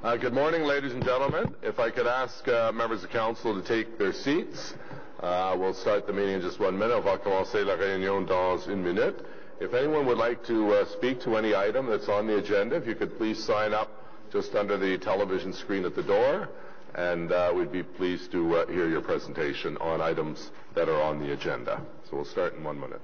Good morning, ladies and gentlemen. If I could ask members of council to take their seats. We'll start the meeting in just 1 minute. On va commencer la réunion dans 1 minute. If anyone would like to speak to any item that's on the agenda, if you could please sign up just under the television screen at the door, and we'd be pleased to hear your presentation on items that are on the agenda. So we'll start in 1 minute.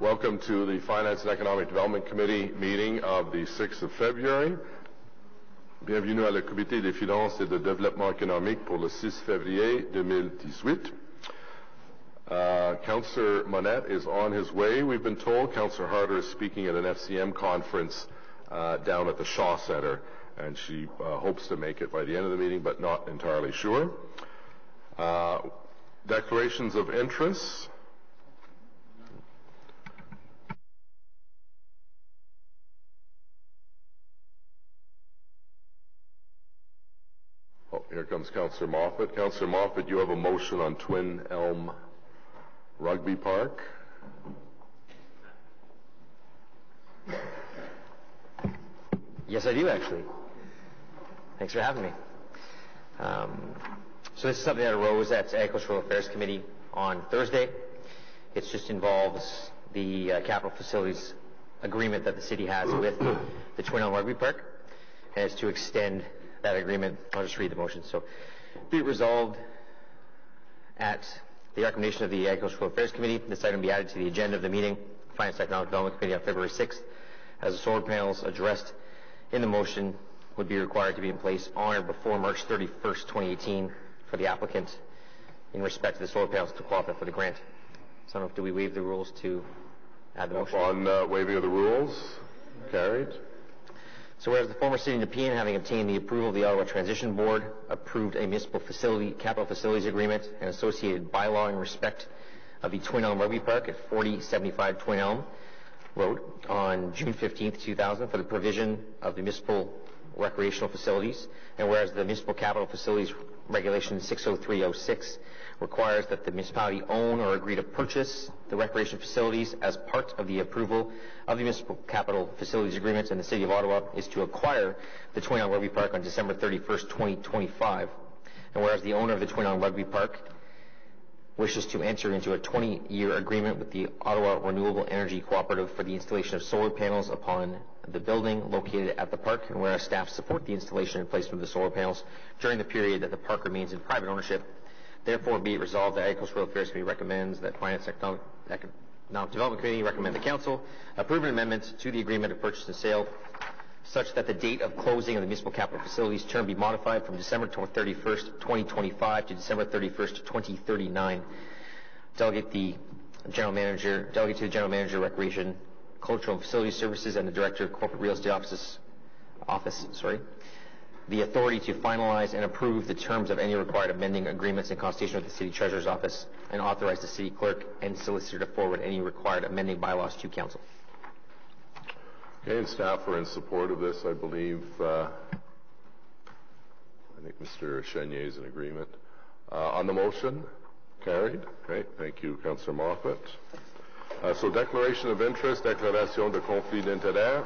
Welcome to the Finance and Economic Development Committee meeting of the 6th of February. Bienvenue à le Comité des finances et de développement économique pour le 6 février 2018. Councillor Monette is on his way, we've been told. Councillor Harder is speaking at an FCM conference down at the Shaw Centre, and she hopes to make it by the end of the meeting, but not entirely sure. Declarations of interest. Here comes Councillor Moffat. Councillor Moffat, you have a motion on Twin Elm Rugby Park. Yes, I do, actually. Thanks for having me. So this is something that arose at Agricultural Affairs Committee on Thursday. It just involves the capital facilities agreement that the city has with the Twin Elm Rugby Park, and it's to extend that agreement. I'll just read the motion. So, be it resolved at the recommendation of the Agricultural Affairs Committee, this item be added to the agenda of the meeting, Finance and Economic Development Committee on February 6th, as the solar panels addressed in the motion would be required to be in place on or before March 31st, 2018 for the applicant in respect to the solar panels to qualify for the grant. So I don't know, do we waive the rules to add the motion? On waiving of the rules, carried. So whereas the former city of Nepean, having obtained the approval of the Ottawa Transition Board, approved a municipal capital facilities agreement and associated bylaw in respect of the Twin Elm Rugby Park at 4075 Twin Elm Road on June 15th, 2000 for the provision of the municipal recreational facilities, and whereas the municipal capital facilities regulation 60306 requires that the municipality own or agree to purchase the recreation facilities as part of the approval of the municipal capital facilities agreements, and the City of Ottawa is to acquire the Twin Elm Rugby Park on December 31st, 2025. And whereas the owner of the Twin Elm Rugby Park wishes to enter into a 20-year agreement with the Ottawa Renewable Energy Cooperative for the installation of solar panels upon the building located at the park, and whereas staff support the installation and placement of the solar panels during the period that the park remains in private ownership, therefore be it resolved that Agricultural Affairs Committee recommends that Finance and Economic Development Committee recommend the Council approve an amendment to the agreement of purchase and sale such that the date of closing of the municipal capital facilities term be modified from December 31st, 2025 to December 31st, 2039. Delegate to the General Manager, Recreation, Cultural and Facilities Services, and the Director of Corporate Real Estate Office, the authority to finalize and approve the terms of any required amending agreements in consultation with the City Treasurer's Office, and authorize the City Clerk and Solicitor to forward any required amending bylaws to Council. Okay, and staff are in support of this, I believe. I think Mr. Chenier is in agreement. On the motion, carried. Great, thank you, Councillor Moffat. So declaration of interest, déclaration de conflit d'intérêt,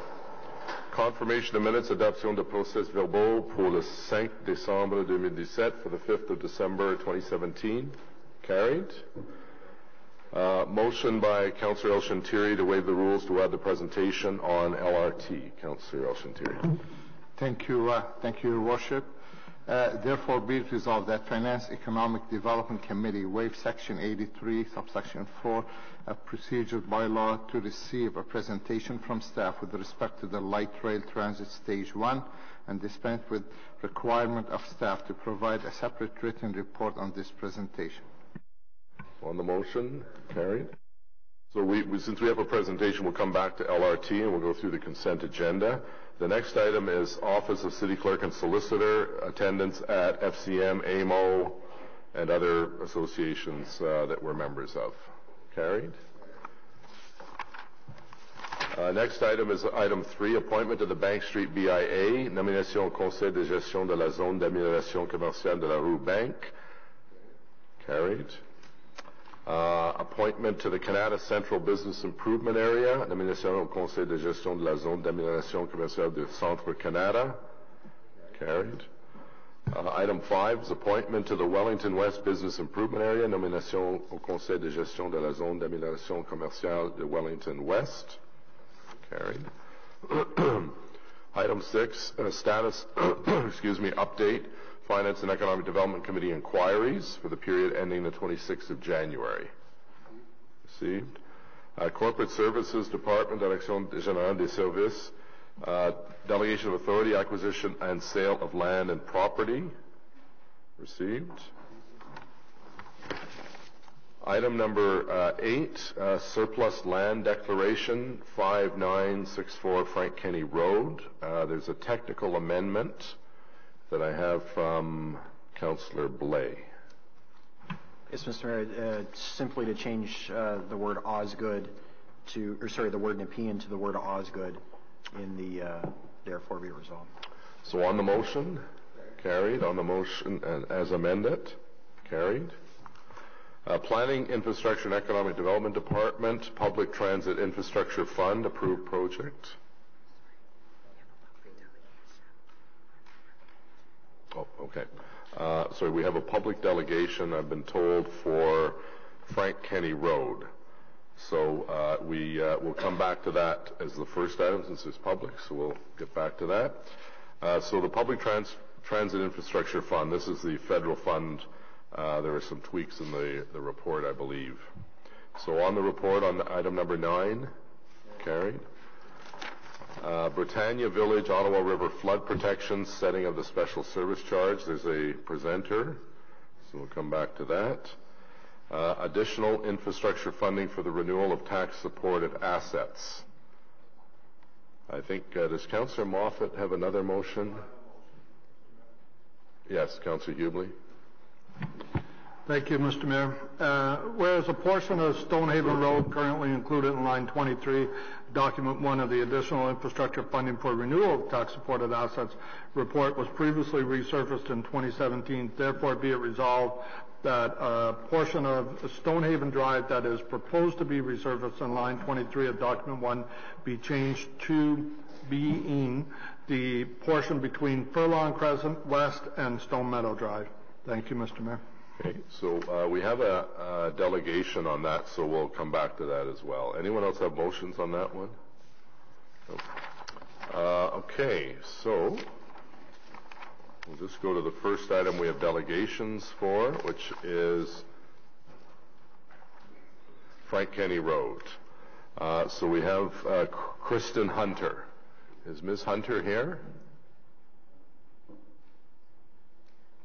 confirmation of minutes, adoption de procès verbaux pour le 5 décembre 2017 for the 5th of December 2017, carried. Motion by Councillor El-Shantiri to waive the rules to add the presentation on LRT. Councillor El-Shantiri. Thank you, Your Worship. Therefore, be it resolved that Finance Economic Development Committee waive Section 83, subsection 4, a procedure by law to receive a presentation from staff with respect to the light rail transit stage 1, and dispense with requirement of staff to provide a separate written report on this presentation. On the motion, carried. So since we have a presentation, we'll come back to LRT and we'll go through the consent agenda. The next item is Office of City Clerk and Solicitor, attendance at FCM, AMO, and other associations that we're members of. Carried. Next item is item 3, appointment to the Bank Street BIA, nomination au Conseil de gestion de la zone d'amélioration commerciale de la rue Bank. Carried. Appointment to the Canada Central Business Improvement Area, nomination au Conseil de gestion de la zone d'amélioration commerciale du Centre Canada. Carried. Item 5 is appointment to the Wellington West Business Improvement Area, nomination au Conseil de gestion de la zone d'amélioration commerciale de Wellington West. Carried. Item 6, status, update, Finance and Economic Development Committee inquiries for the period ending the 26th of January. Received. Corporate Services Department, Direction Générale des Services, delegation of authority, acquisition and sale of land and property. Received. Item number 8, surplus land declaration, 5964 Frank Kenny Road. There's a technical amendment that I have from Councillor Blais. Yes, Mr. Mayor, simply to change the word Osgood to, the word Nepean to the word Osgood in the therefore be resolved. So on the motion, carried. On the motion as amended, carried. Planning, Infrastructure and Economic Development Department, Public Transit Infrastructure Fund, approved project. Oh, okay. Sorry, we have a public delegation, I've been told, for Frank Kenny Road. So we'll come back to that as the first item since it's public, so we'll get back to that. So the Public Transit Infrastructure Fund, this is the federal fund. There are some tweaks in the report, I believe. So on the report, on item number 9, carried. Britannia Village, Ottawa River flood protection, setting of the special service charge. There's a presenter, so we'll come back to that. Additional infrastructure funding for the renewal of tax-supported assets. I think, does Councillor Moffat have another motion? Yes, Councillor Hubley. Thank you, Mr. Mayor. Whereas a portion of Stonehaven Road currently included in line 23, document 1 of the additional infrastructure funding for renewal of tax-supported assets report was previously resurfaced in 2017, therefore be it resolved that a portion of Stonehaven Drive that is proposed to be resurfaced in line 23 of document 1 be changed to being the portion between Furlong Crescent West and Stone Meadow Drive. Thank you, Mr. Mayor. Okay, so we have a delegation on that, so we'll come back to that as well. Anyone else have motions on that one? Nope. Okay, so we'll just go to the first item we have delegations for, which is Frank Kenny Road. So we have Kristen Hunter. Is Ms. Hunter here?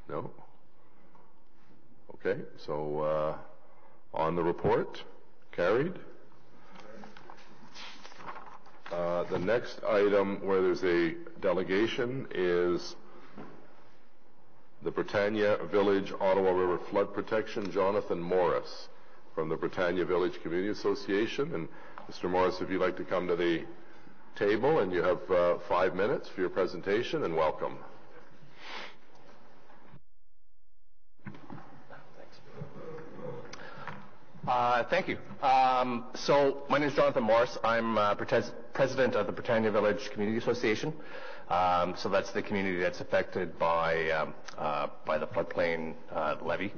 No? Okay, so on the report, carried. The next item where there's a delegation is the Britannia Village Ottawa River Flood Protection, Jonathan Morris from the Britannia Village Community Association. And Mr. Morris, if you'd like to come to the table, and you have 5 minutes for your presentation, and welcome. Thank you. So my name is Jonathan Morris. I'm president of the Britannia Village Community Association. So that's the community that's affected by the floodplain levy.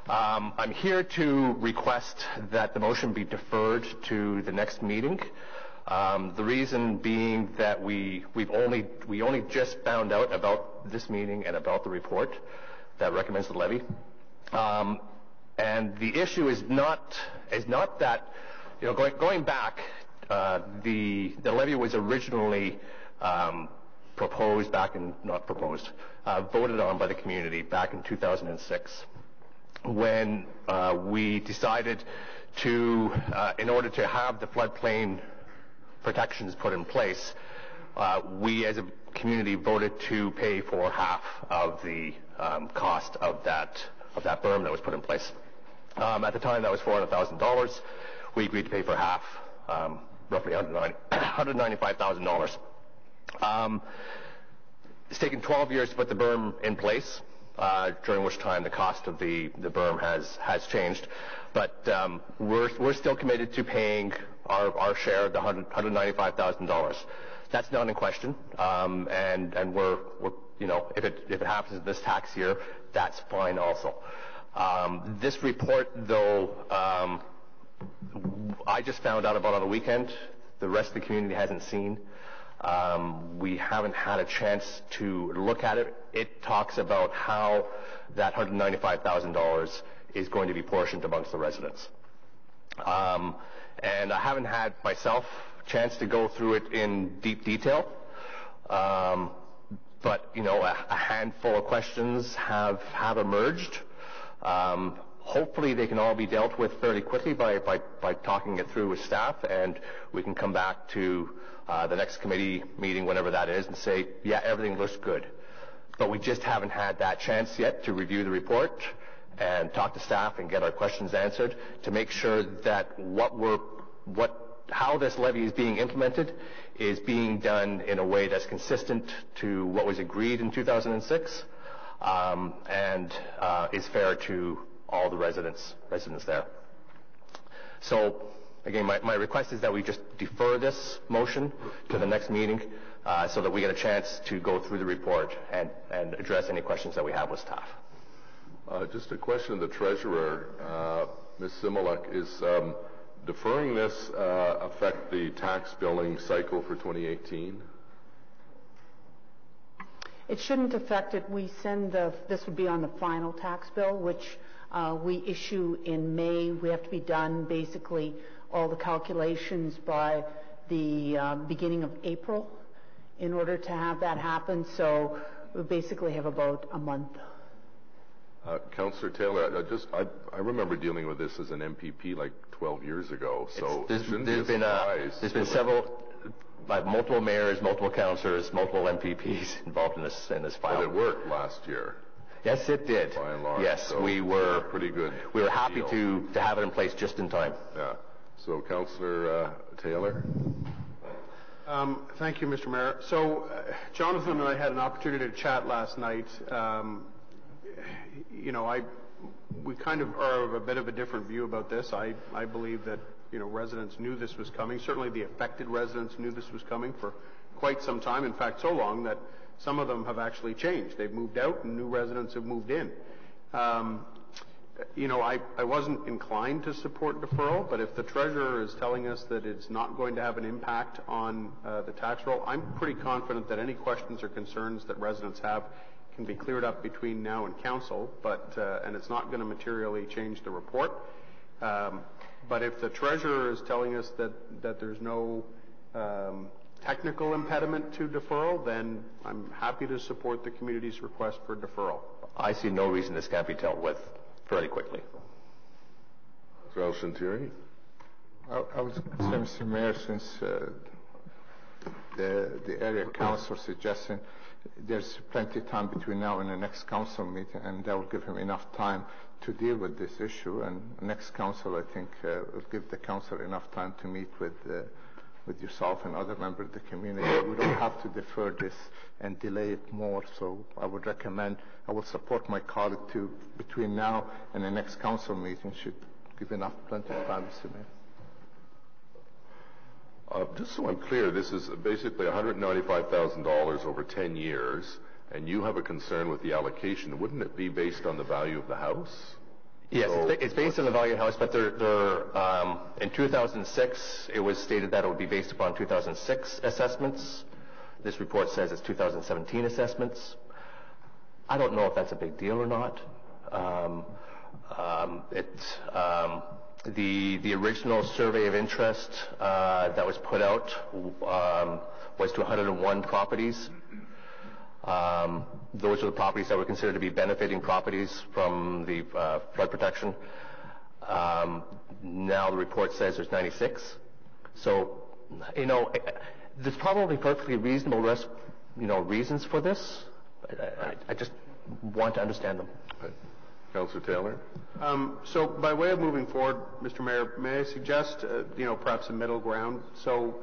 I'm here to request that the motion be deferred to the next meeting. The reason being that we only just found out about this meeting and about the report that recommends the levy. And the issue is not that, you know, going back, the levy was originally proposed back in, not proposed, voted on by the community back in 2006, when we decided to, in order to have the floodplain protections put in place, we as a community voted to pay for half of the cost of that that berm that was put in place. At the time, that was $400,000. We agreed to pay for half, roughly $195,000. It's taken 12 years to put the berm in place, during which time the cost of the berm has changed. But we're still committed to paying our share of the $195,000. That's not in question, and we're if it happens this tax year, that's fine also. This report, though, I just found out about on the weekend. The rest of the community hasn't seen. We haven't had a chance to look at it. It talks about how that $195,000 is going to be portioned amongst the residents. And I haven't had myself a chance to go through it in deep detail. But, a handful of questions have emerged. Hopefully they can all be dealt with fairly quickly by talking it through with staff, and we can come back to the next committee meeting, whenever that is, and say, yeah, everything looks good. But we just haven't had that chance yet to review the report and talk to staff and get our questions answered to make sure that how this levy is being implemented is being done in a way that's consistent to what was agreed in 2006 and is fair to all the residents there. So, again, my request is that we just defer this motion to the next meeting so that we get a chance to go through the report and address any questions that we have with staff. Just a question of the treasurer, Ms. Similek, is deferring this affect the tax billing cycle for 2018? It shouldn't affect it. We send this would be on the final tax bill, which we issue in May. We have to be done basically all the calculations by the beginning of April in order to have that happen. So we basically have about a month. Councillor Taylor, I remember dealing with this as an MPP like 12 years ago. So there's been several, multiple mayors, multiple councillors, multiple MPPs involved in this file. But it worked last year. Yes, it did. By and large. Yes, so we were pretty good. We were happy to have it in place just in time. Yeah. So, Councillor Taylor. Thank you, Mr. Mayor. So, Jonathan and I had an opportunity to chat last night. We kind of are of a bit of a different view about this. I believe that residents knew this was coming. Certainly, the affected residents knew this was coming for quite some time. In fact, so long that some of them have actually changed. They've moved out, and new residents have moved in. I wasn't inclined to support deferral, but if the treasurer is telling us that it's not going to have an impact on the tax roll, I'm pretty confident that any questions or concerns that residents have can be cleared up between now and council, and it's not going to materially change the report. But if the treasurer is telling us that there's no technical impediment to deferral, then I'm happy to support the community's request for deferral. I see no reason this can't be dealt with fairly quickly. Mr. Shantiri? I was going to say, Mr. Mayor, since the area council suggesting there's plenty of time between now and the next council meeting, and that will give him enough time to deal with this issue. And next council, I think, will give the council enough time to meet with yourself and other members of the community. We don't have to defer this and delay it more. So I would support my colleague to, between now and the next council meeting, should give plenty of time, Mr. Mayor. Just so I'm clear, this is basically $195,000 over 10 years, and you have a concern with the allocation. Wouldn't it be based on the value of the house? Yes, it's based on the value of the house, but in 2006, it was stated that it would be based upon 2006 assessments. This report says it's 2017 assessments. I don't know if that's a big deal or not. The original survey of interest that was put out was to 101 properties. Those are the properties that were considered to be benefiting properties from the flood protection. Now the report says there's 96. So, there's probably perfectly reasonable reasons for this. I just want to understand them. Councillor Taylor? So by way of moving forward, Mr. Mayor, may I suggest, perhaps a middle ground? So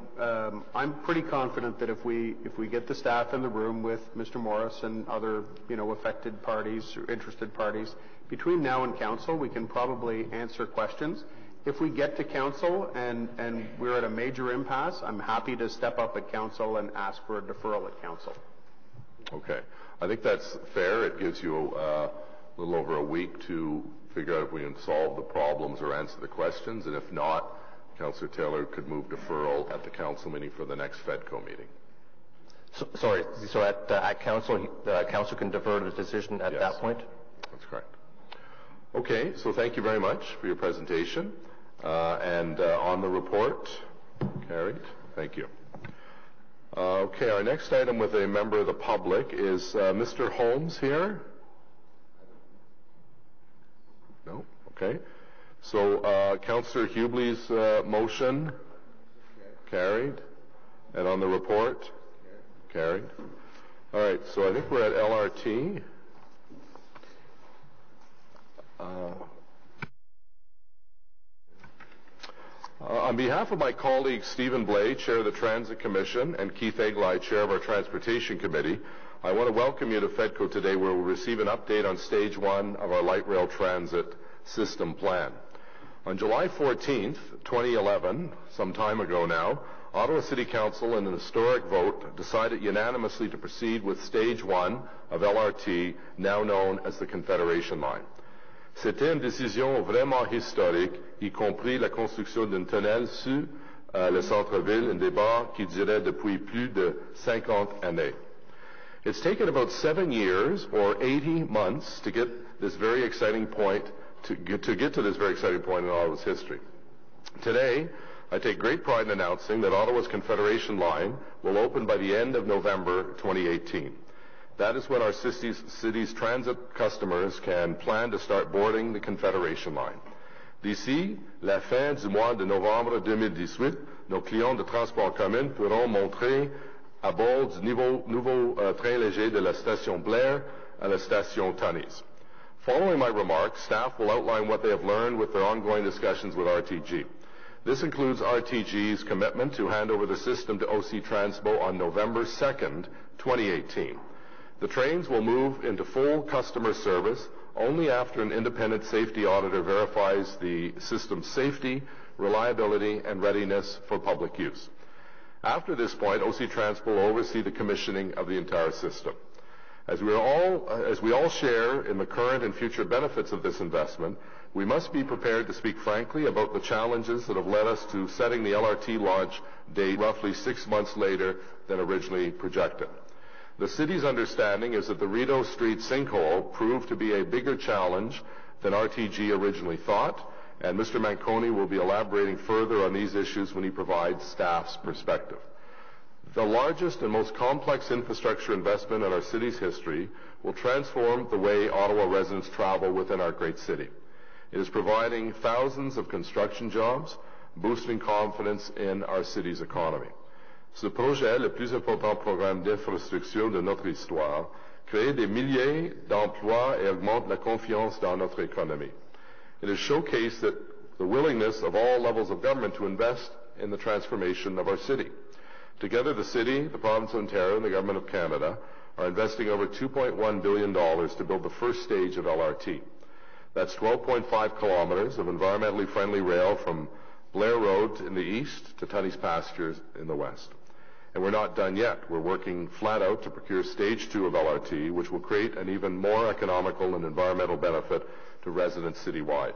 I'm pretty confident that if we get the staff in the room with Mr. Morris and other, affected parties or interested parties, between now and council, we can probably answer questions. If we get to council and we're at a major impasse, I'm happy to step up at council and ask for a deferral at council. Okay. I think that's fair. It gives you a little over a week to figure out if we can solve the problems or answer the questions, and if not, Councillor Taylor could move deferral at the council meeting for the next FEDCO meeting. So at council, council can defer the decision at that point? That's correct. Okay, so thank you very much for your presentation. And on the report, carried. Thank you. Okay, our next item with a member of the public is Mr. Holmes here. No? Okay. So Councillor Hubley's motion, carried. And on the report, carried. All right, so I think we're at LRT. On behalf of my colleagues Stephen Blais, Chair of the Transit Commission, and Keith Eglai, Chair of our Transportation Committee, I want to welcome you to FEDCO today, where we'll receive an update on Stage 1 of our light rail transit system plan. On July 14th, 2011, some time ago now, Ottawa City Council, in an historic vote, decided unanimously to proceed with Stage 1 of LRT, now known as the Confederation Line. C'était une décision vraiment historique, y compris la construction d'un tunnel sur le centre-ville, un débat qui durait depuis plus de 50 années. It's taken about 7 years or 80 months to get this very exciting point, to get to this very exciting point in Ottawa's history. Today, I take great pride in announcing that Ottawa's Confederation Line will open by the end of November 2018. That is when our city's transit customers can plan to start boarding the Confederation Line. D'ici la fin du mois de novembre 2018, nos clients de transport commun pourront monter à bord du nouveau train léger de la station Blair à la station Tunney's. Following my remarks, staff will outline what they have learned with their ongoing discussions with RTG. This includes RTG's commitment to hand over the system to OC Transpo on November 2nd, 2018. The trains will move into full customer service only after an independent safety auditor verifies the system's safety, reliability, and readiness for public use. After this point, OC Transpo will oversee the commissioning of the entire system. As we all share in the current and future benefits of this investment, we must be prepared to speak frankly about the challenges that have led us to setting the LRT launch date roughly 6 months later than originally projected. The city's understanding is that the Rideau Street sinkhole proved to be a bigger challenge than RTG originally thought, and Mr. Manconi will be elaborating further on these issues when he provides staff's perspective. The largest and most complex infrastructure investment in our city's history will transform the way Ottawa residents travel within our great city. It is providing thousands of construction jobs, boosting confidence in our city's economy. Ce projet, le plus important programme d'infrastructure de notre histoire, crée des milliers d'emplois et augmente la confiance dans notre économie. It has showcased the willingness of all levels of government to invest in the transformation of our city. Together, the city, the province of Ontario, and the government of Canada are investing over $2.1 billion to build the first stage of LRT. That's 12.5 kilometers of environmentally friendly rail from Blair Road in the east to Tunney's Pastures in the west. And we're not done yet. We're working flat out to procure Stage 2 of LRT, which will create an even more economical and environmental benefit to residents citywide.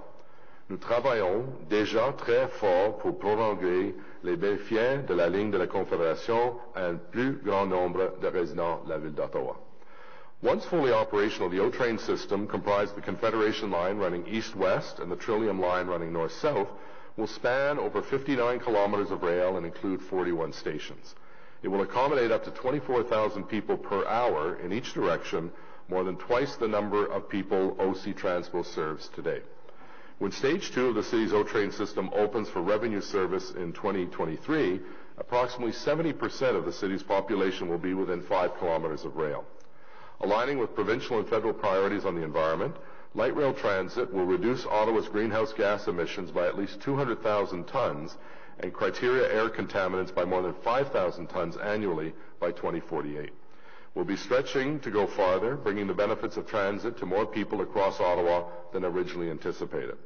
Nous travaillons déjà très fort pour prolonger les bénéfices de la ligne de la Confédération à un plus grand nombre de résidents de la ville d'Ottawa. Once fully operational, the O-Train system, comprised the Confederation Line running east-west and the Trillium Line running north-south, will span over 59 kilometers of rail and include 41 stations. It will accommodate up to 24,000 people per hour in each direction, more than twice the number of people OC Transpo serves today. When Stage 2 of the city's O-Train system opens for revenue service in 2023, approximately 70% of the city's population will be within 5 kilometers of rail. Aligning with provincial and federal priorities on the environment, light rail transit will reduce Ottawa's greenhouse gas emissions by at least 200,000 tons and criteria air contaminants by more than 5,000 tons annually by 2048. We'll be stretching to go farther, bringing the benefits of transit to more people across Ottawa than originally anticipated.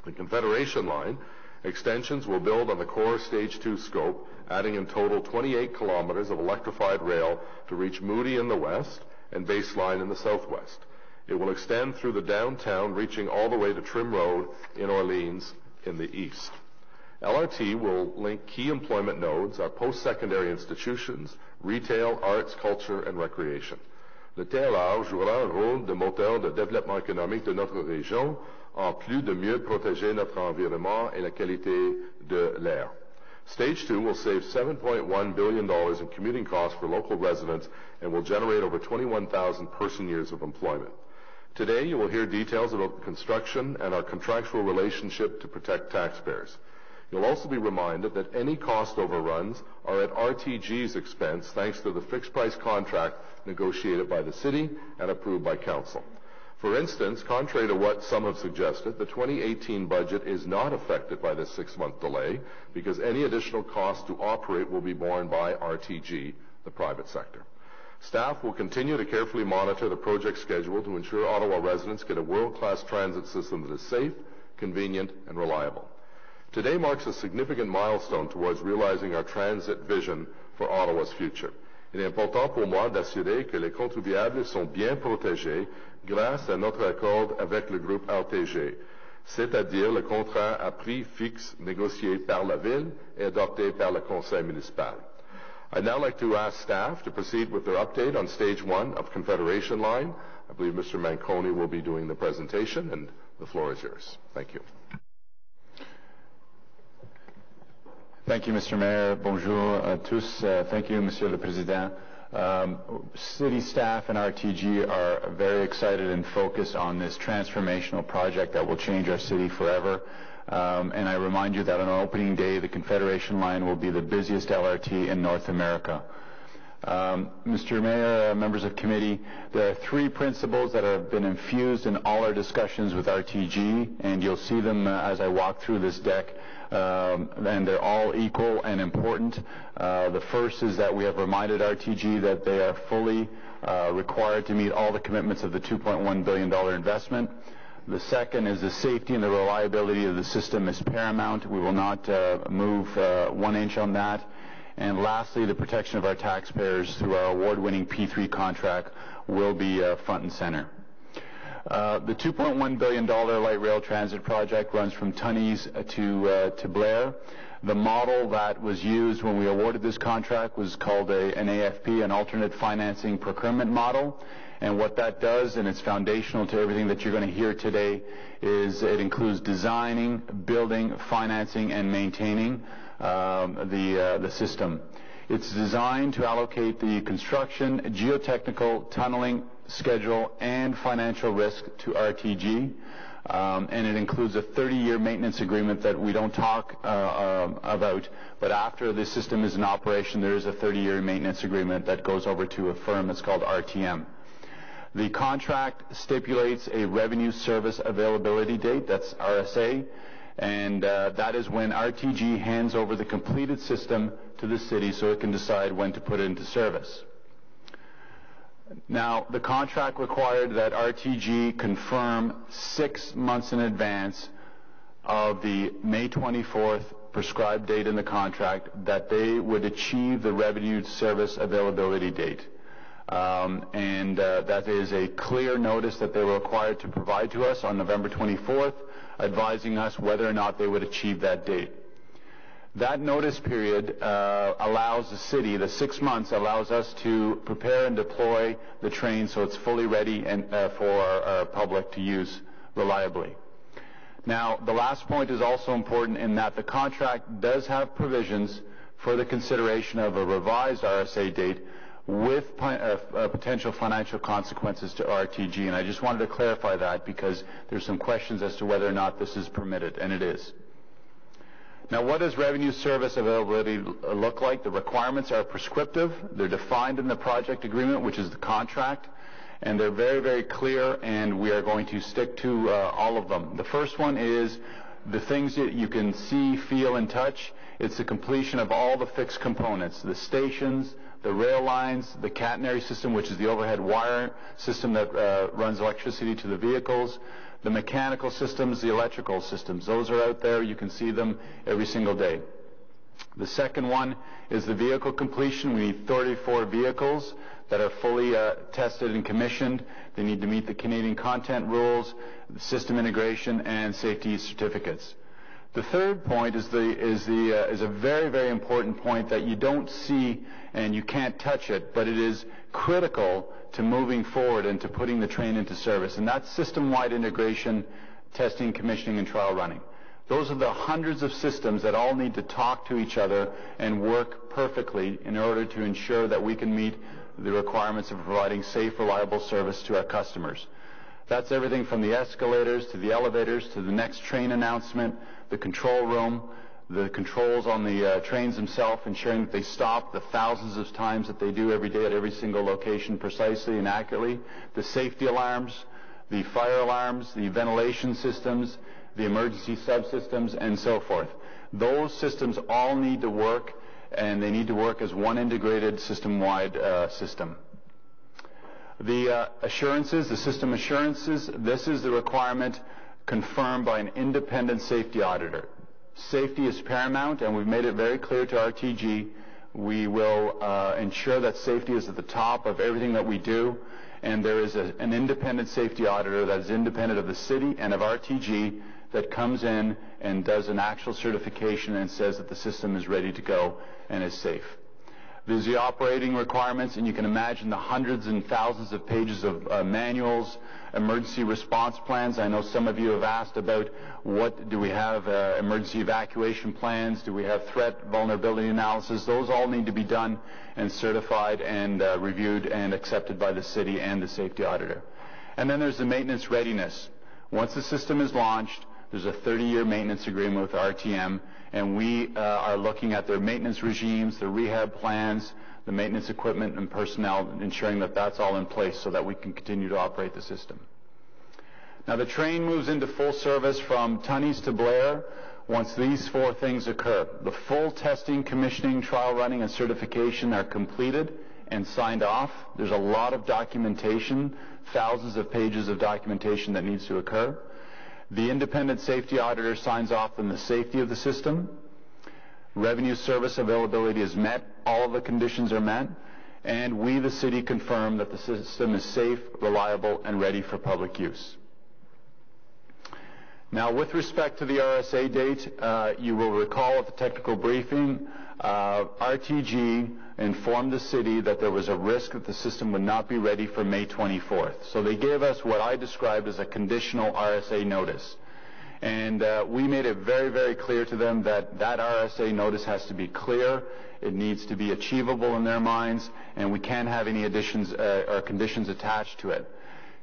The Confederation line extensions will build on the core Stage 2 scope, adding in total 28 kilometers of electrified rail to reach Moody in the west and Baseline in the southwest. It will extend through the downtown, reaching all the way to Trim Road in Orleans in the east. LRT will link key employment nodes, our post-secondary institutions, retail, arts, culture, and recreation. Le TLR jouera un rôle de moteur de développement économique de notre région, en plus de mieux protéger notre environnement et la qualité de l'air. Stage 2 will save $7.1 billion in commuting costs for local residents and will generate over 21,000 person-years of employment. Today, you will hear details about the construction and our contractual relationship to protect taxpayers. You'll also be reminded that any cost overruns are at RTG's expense thanks to the fixed-price contract negotiated by the City and approved by Council. For instance, contrary to what some have suggested, the 2018 budget is not affected by this 6-month delay because any additional cost to operate will be borne by RTG, the private sector. Staff will continue to carefully monitor the project schedule to ensure Ottawa residents get a world-class transit system that is safe, convenient, and reliable. Today marks a significant milestone towards realizing our transit vision for Ottawa's future. Il est important pour moi d'assurer que les contribuables sont bien protégés grâce à notre accord avec le groupe RTG, c'est-à-dire le contrat à prix fixe négocié par la Ville et adopté par le Conseil municipal. I'd now like to ask staff to proceed with their update on Stage 1 of Confederation Line. I believe Mr. Manconi will be doing the presentation, and the floor is yours. Thank you. Thank you, Mr. Mayor. Bonjour à tous. Thank you, Monsieur le Président. City staff and RTG are very excited and focused on this transformational project that will change our city forever. And I remind you that on opening day, the Confederation Line will be the busiest LRT in North America. Mr. Mayor, members of committee, there are 3 principles that have been infused in all our discussions with RTG, and you'll see them as I walk through this deck. And they're all equal and important. The first is that we have reminded RTG that they are fully required to meet all the commitments of the $2.1 billion investment. The second is the safety and the reliability of the system is paramount. We will not move 1 inch on that. And lastly, the protection of our taxpayers through our award-winning P3 contract will be front and center. The $2.1 billion light rail transit project runs from Tunney's to Blair. The model that was used when we awarded this contract was called an AFP, an alternate financing procurement model. And what that does, and it's foundational to everything that you're going to hear today, is it includes designing, building, financing, and maintaining the system. It's designed to allocate the construction, geotechnical, tunneling, schedule, and financial risk to RTG. And it includes a 30-year maintenance agreement that we don't talk about, but after the system is in operation, there is a 30-year maintenance agreement that goes over to a firm that's called RTM. The contract stipulates a revenue service availability date, that's RSA, and that is when RTG hands over the completed system to the city so it can decide when to put it into service. Now, the contract required that RTG confirm 6 months in advance of the May 24th prescribed date in the contract that they would achieve the revenue service availability date. And that is a clear notice that they were required to provide to us on November 24th, advising us whether or not they would achieve that date. That notice period allows the city, the 6 months allows us to prepare and deploy the train so it's fully ready and for our public to use reliably. Now, the last point is also important in that the contract does have provisions for the consideration of a revised RSA date with potential financial consequences to RTG. And I just wanted to clarify that because there's some questions as to whether or not this is permitted, and it is. Now, what does revenue service availability look like? The requirements are prescriptive. They're defined in the project agreement, which is the contract, and they're very, very clear, and we are going to stick to all of them. The first one is the things that you can see, feel, and touch. It's the completion of all the fixed components, the stations, the rail lines, the catenary system, which is the overhead wire system that runs electricity to the vehicles, the mechanical systems, the electrical systems. Those are out there. You can see them every single day. The second one is the vehicle completion. We need 34 vehicles that are fully tested and commissioned. They need to meet the Canadian content rules, the system integration, and safety certificates. The third point is a very, very important point that you don't see and you can't touch it, but it is critical to moving forward and to putting the train into service, and that's system-wide integration, testing, commissioning, and trial running. Those are the hundreds of systems that all need to talk to each other and work perfectly in order to ensure that we can meet the requirements of providing safe, reliable service to our customers. That's everything from the escalators to the elevators to the next train announcement, the control room, the controls on the trains themselves, ensuring that they stop the thousands of times that they do every day at every single location precisely and accurately, the safety alarms, the fire alarms, the ventilation systems, the emergency subsystems, and so forth. Those systems all need to work, and they need to work as one integrated system-wide system. The assurances, the system assurances, this is the requirement confirmed by an independent safety auditor. Safety is paramount, and we've made it very clear to RTG. We will ensure that safety is at the top of everything that we do, and there is an independent safety auditor that is independent of the city and of RTG that comes in and does an actual certification and says that the system is ready to go and is safe. There's the operating requirements, and you can imagine the hundreds and thousands of pages of manuals, emergency response plans. I know some of you have asked about what do we have, emergency evacuation plans, do we have threat vulnerability analysis. Those all need to be done and certified and reviewed and accepted by the city and the safety auditor. And then there's the maintenance readiness. Once the system is launched, there's a 30-year maintenance agreement with RTM, and we are looking at their maintenance regimes, their rehab plans, the maintenance equipment and personnel, ensuring that that's all in place so that we can continue to operate the system. Now, the train moves into full service from Tunney's to Blair once these four things occur. The full testing, commissioning, trial running, and certification are completed and signed off. There's a lot of documentation, thousands of pages of documentation that needs to occur. The independent safety auditor signs off on the safety of the system. Revenue service availability is met. All of the conditions are met. And we, the city, confirm that the system is safe, reliable, and ready for public use. Now, with respect to the RSA date, you will recall at the technical briefing, RTG informed the city that there was a risk that the system would not be ready for May 24th. So they gave us what I described as a conditional RSA notice. And we made it very, very clear to them that that RSA notice has to be clear, it needs to be achievable in their minds, and we can't have any additions or conditions attached to it.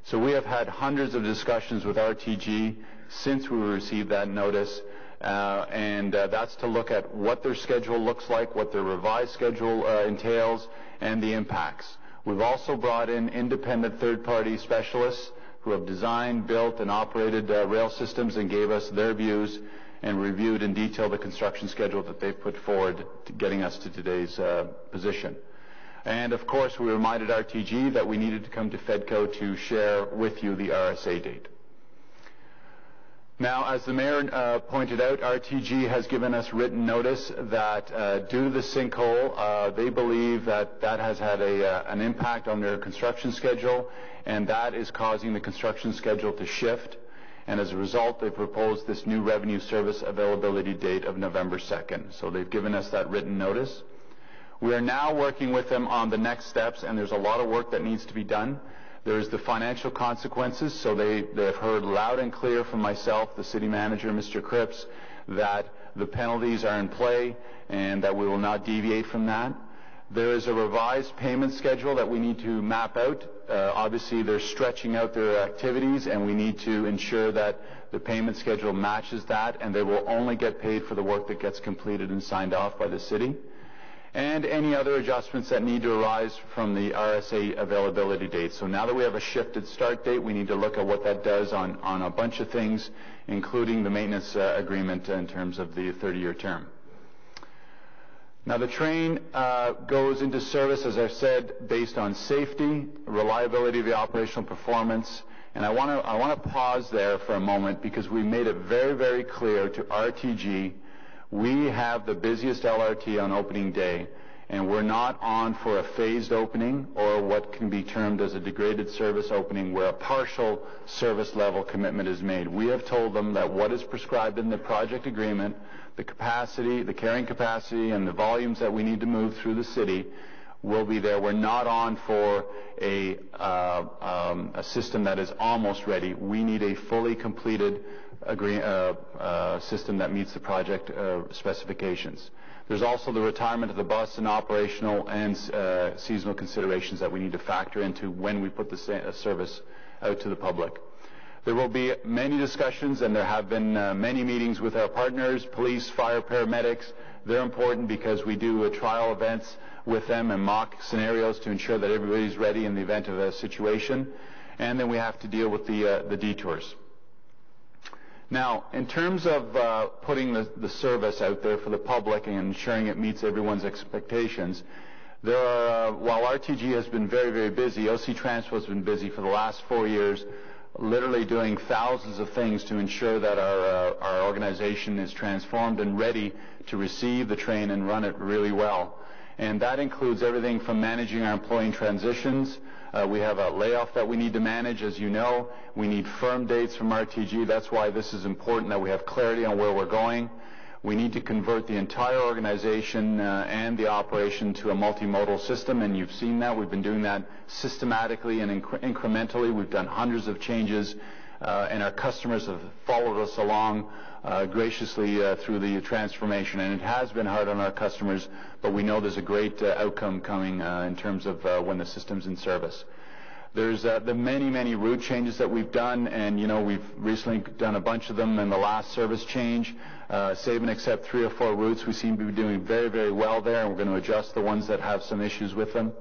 So we have had hundreds of discussions with RTG since we received that notice, and that's to look at what their schedule looks like, what their revised schedule entails, and the impacts. We've also brought in independent third-party specialists who have designed, built, and operated rail systems and gave us their views and reviewed in detail the construction schedule that they've put forward to getting us to today's position. And, of course, we reminded RTG that we needed to come to FEDCO to share with you the RSA date. Now, as the Mayor pointed out, RTG has given us written notice that due to the sinkhole, they believe that that has had an impact on their construction schedule, and that is causing the construction schedule to shift. And as a result, they've proposed this new revenue service availability date of November 2nd. So they've given us that written notice. We are now working with them on the next steps, and there's a lot of work that needs to be done. There's the financial consequences, so they have heard loud and clear from myself, the city manager, Mr. Cripps, that the penalties are in play and that we will not deviate from that. There is a revised payment schedule that we need to map out. Obviously, they're stretching out their activities, and we need to ensure that the payment schedule matches that, and they will only get paid for the work that gets completed and signed off by the city. and any other adjustments that need to arise from the RSA availability date. So now that we have a shifted start date, we need to look at what that does on a bunch of things, including the maintenance agreement in terms of the 30-year term. Now the train goes into service, as I've said, based on safety, reliability of the operational performance, and I want to pause there for a moment because we made it very, very clear to RTG we have the busiest LRT on opening day, and we're not on for a phased opening or what can be termed as a degraded service opening where a partial service level commitment is made. We have told them that what is prescribed in the project agreement, the capacity, the carrying capacity, and the volumes that we need to move through the city will be there. We're not on for a system that is almost ready. We need a fully completed system that meets the project specifications. There's also the retirement of the bus and operational and seasonal considerations that we need to factor into when we put the service out to the public. There will be many discussions, and there have been many meetings with our partners, police, fire, paramedics. They're important because we do trial events with them and mock scenarios to ensure that everybody's ready in the event of a situation. And then we have to deal with the detours. Now, in terms of putting the service out there for the public and ensuring it meets everyone's expectations, there are, while RTG has been very, very busy, OC Transpo has been busy for the last 4 years, literally doing thousands of things to ensure that our organization is transformed and ready to receive the train and run it really well. And that includes everything from managing our employee transitions. We have a layoff that we need to manage, as you know. We need firm dates from RTG. That's why this is important that we have clarity on where we're going. We need to convert the entire organization and the operation to a multimodal system, and you've seen that. We've been doing that systematically and incrementally. We've done hundreds of changes, and our customers have followed us along graciously through the transformation. And it has been hard on our customers, but we know there's a great outcome coming in terms of when the system's in service. There's the many, many route changes that we've done, and we've recently done a bunch of them in the last service change. Save and accept 3 or 4 routes. We seem to be doing very, very well there, and we're going to adjust the ones that have some issues with them.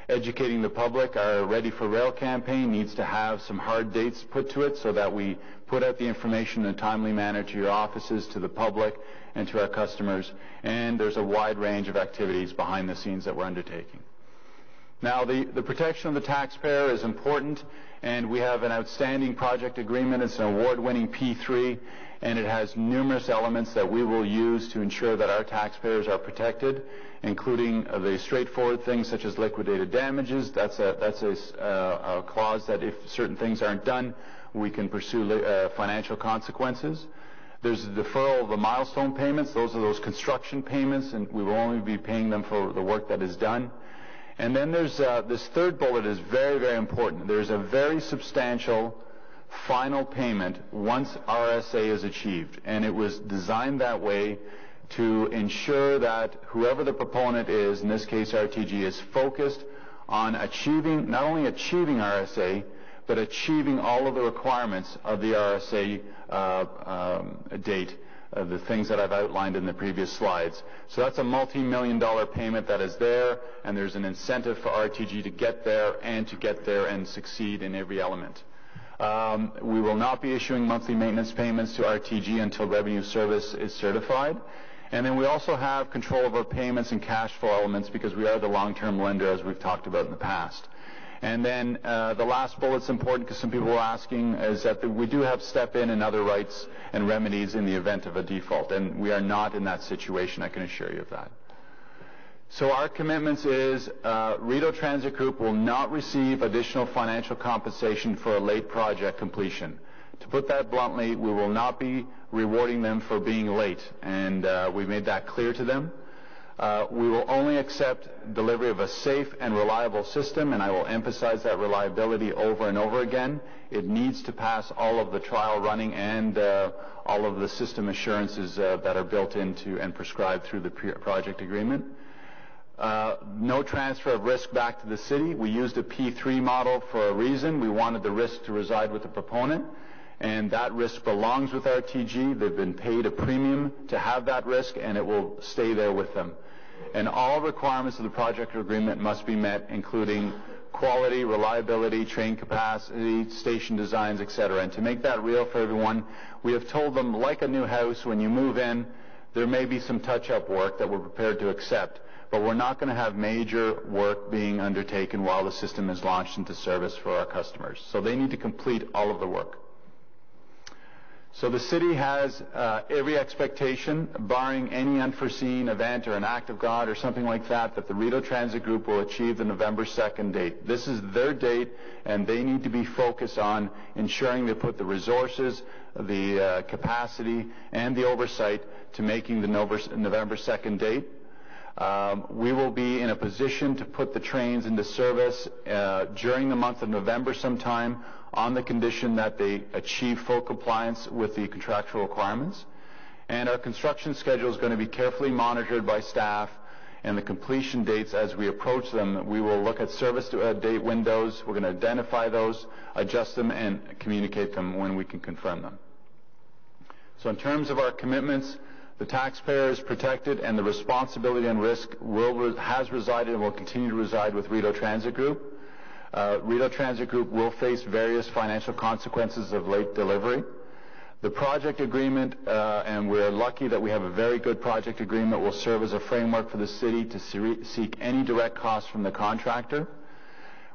Educating the public. Our Ready for Rail campaign needs to have some hard dates put to it so that we put out the information in a timely manner to your offices, to the public, and to our customers. And there's a wide range of activities behind the scenes that we're undertaking. Now, the protection of the taxpayer is important, and we have an outstanding project agreement. It's an award-winning P3, and it has numerous elements that we will use to ensure that our taxpayers are protected, including the straightforward things such as liquidated damages. That's a clause that if certain things aren't done, we can pursue financial consequences. There's the deferral of the milestone payments. Those are those construction payments, and we will only be paying them for the work that is done. And then there's this third bullet is very, very important. There's a very substantial final payment once RSA is achieved, and it was designed that way to ensure that whoever the proponent is, in this case RTG, is focused on achieving, not only achieving RSA, but achieving all of the requirements of the RSA date, the things that I've outlined in the previous slides. So that's a multi-million-dollar payment that is there, and there's an incentive for RTG to get there and succeed in every element. We will not be issuing monthly maintenance payments to RTG until revenue service is certified. And then we also have control of our payments and cash flow elements because we are the long-term lender, as we've talked about in the past. And then the last bullet's important because some people were asking is that we do have step-in and other rights and remedies in the event of a default, and we are not in that situation, I can assure you of that. So our commitments is Rideau Transit Group will not receive additional financial compensation for a late project completion. To put that bluntly, we will not be rewarding them for being late, and we've made that clear to them. We will only accept delivery of a safe and reliable system, and I will emphasize that reliability over and over again. It needs to pass all of the trial running and all of the system assurances that are built into and prescribed through the project agreement. No transfer of risk back to the city. We used a P3 model for a reason. We wanted the risk to reside with the proponent, and that risk belongs with RTG. They've been paid a premium to have that risk, and it will stay there with them. and all requirements of the project agreement must be met, including quality, reliability, train capacity, station designs, etc. And to make that real for everyone, we have told them, like a new house, when you move in, there may be some touch-up work that we're prepared to accept, but we're not going to have major work being undertaken while the system is launched into service for our customers. So they need to complete all of the work. So the city has every expectation, barring any unforeseen event or an act of God or something like that, that the Rideau Transit Group will achieve the November 2nd date. This is their date, and they need to be focused on ensuring they put the resources, the capacity, and the oversight to making the November 2nd date. We will be in a position to put the trains into service during the month of November sometime, on the condition that they achieve full compliance with the contractual requirements. And our construction schedule is going to be carefully monitored by staff, and the completion dates as we approach them, we will look at service date windows. We're going to identify those, adjust them, and communicate them when we can confirm them. So in terms of our commitments, the taxpayer is protected, and the responsibility and risk has resided and will continue to reside with Rideau Transit Group. Rideau Transit Group will face various financial consequences of late delivery. The project agreement, and we're lucky that we have a very good project agreement, will serve as a framework for the city to seek any direct costs from the contractor.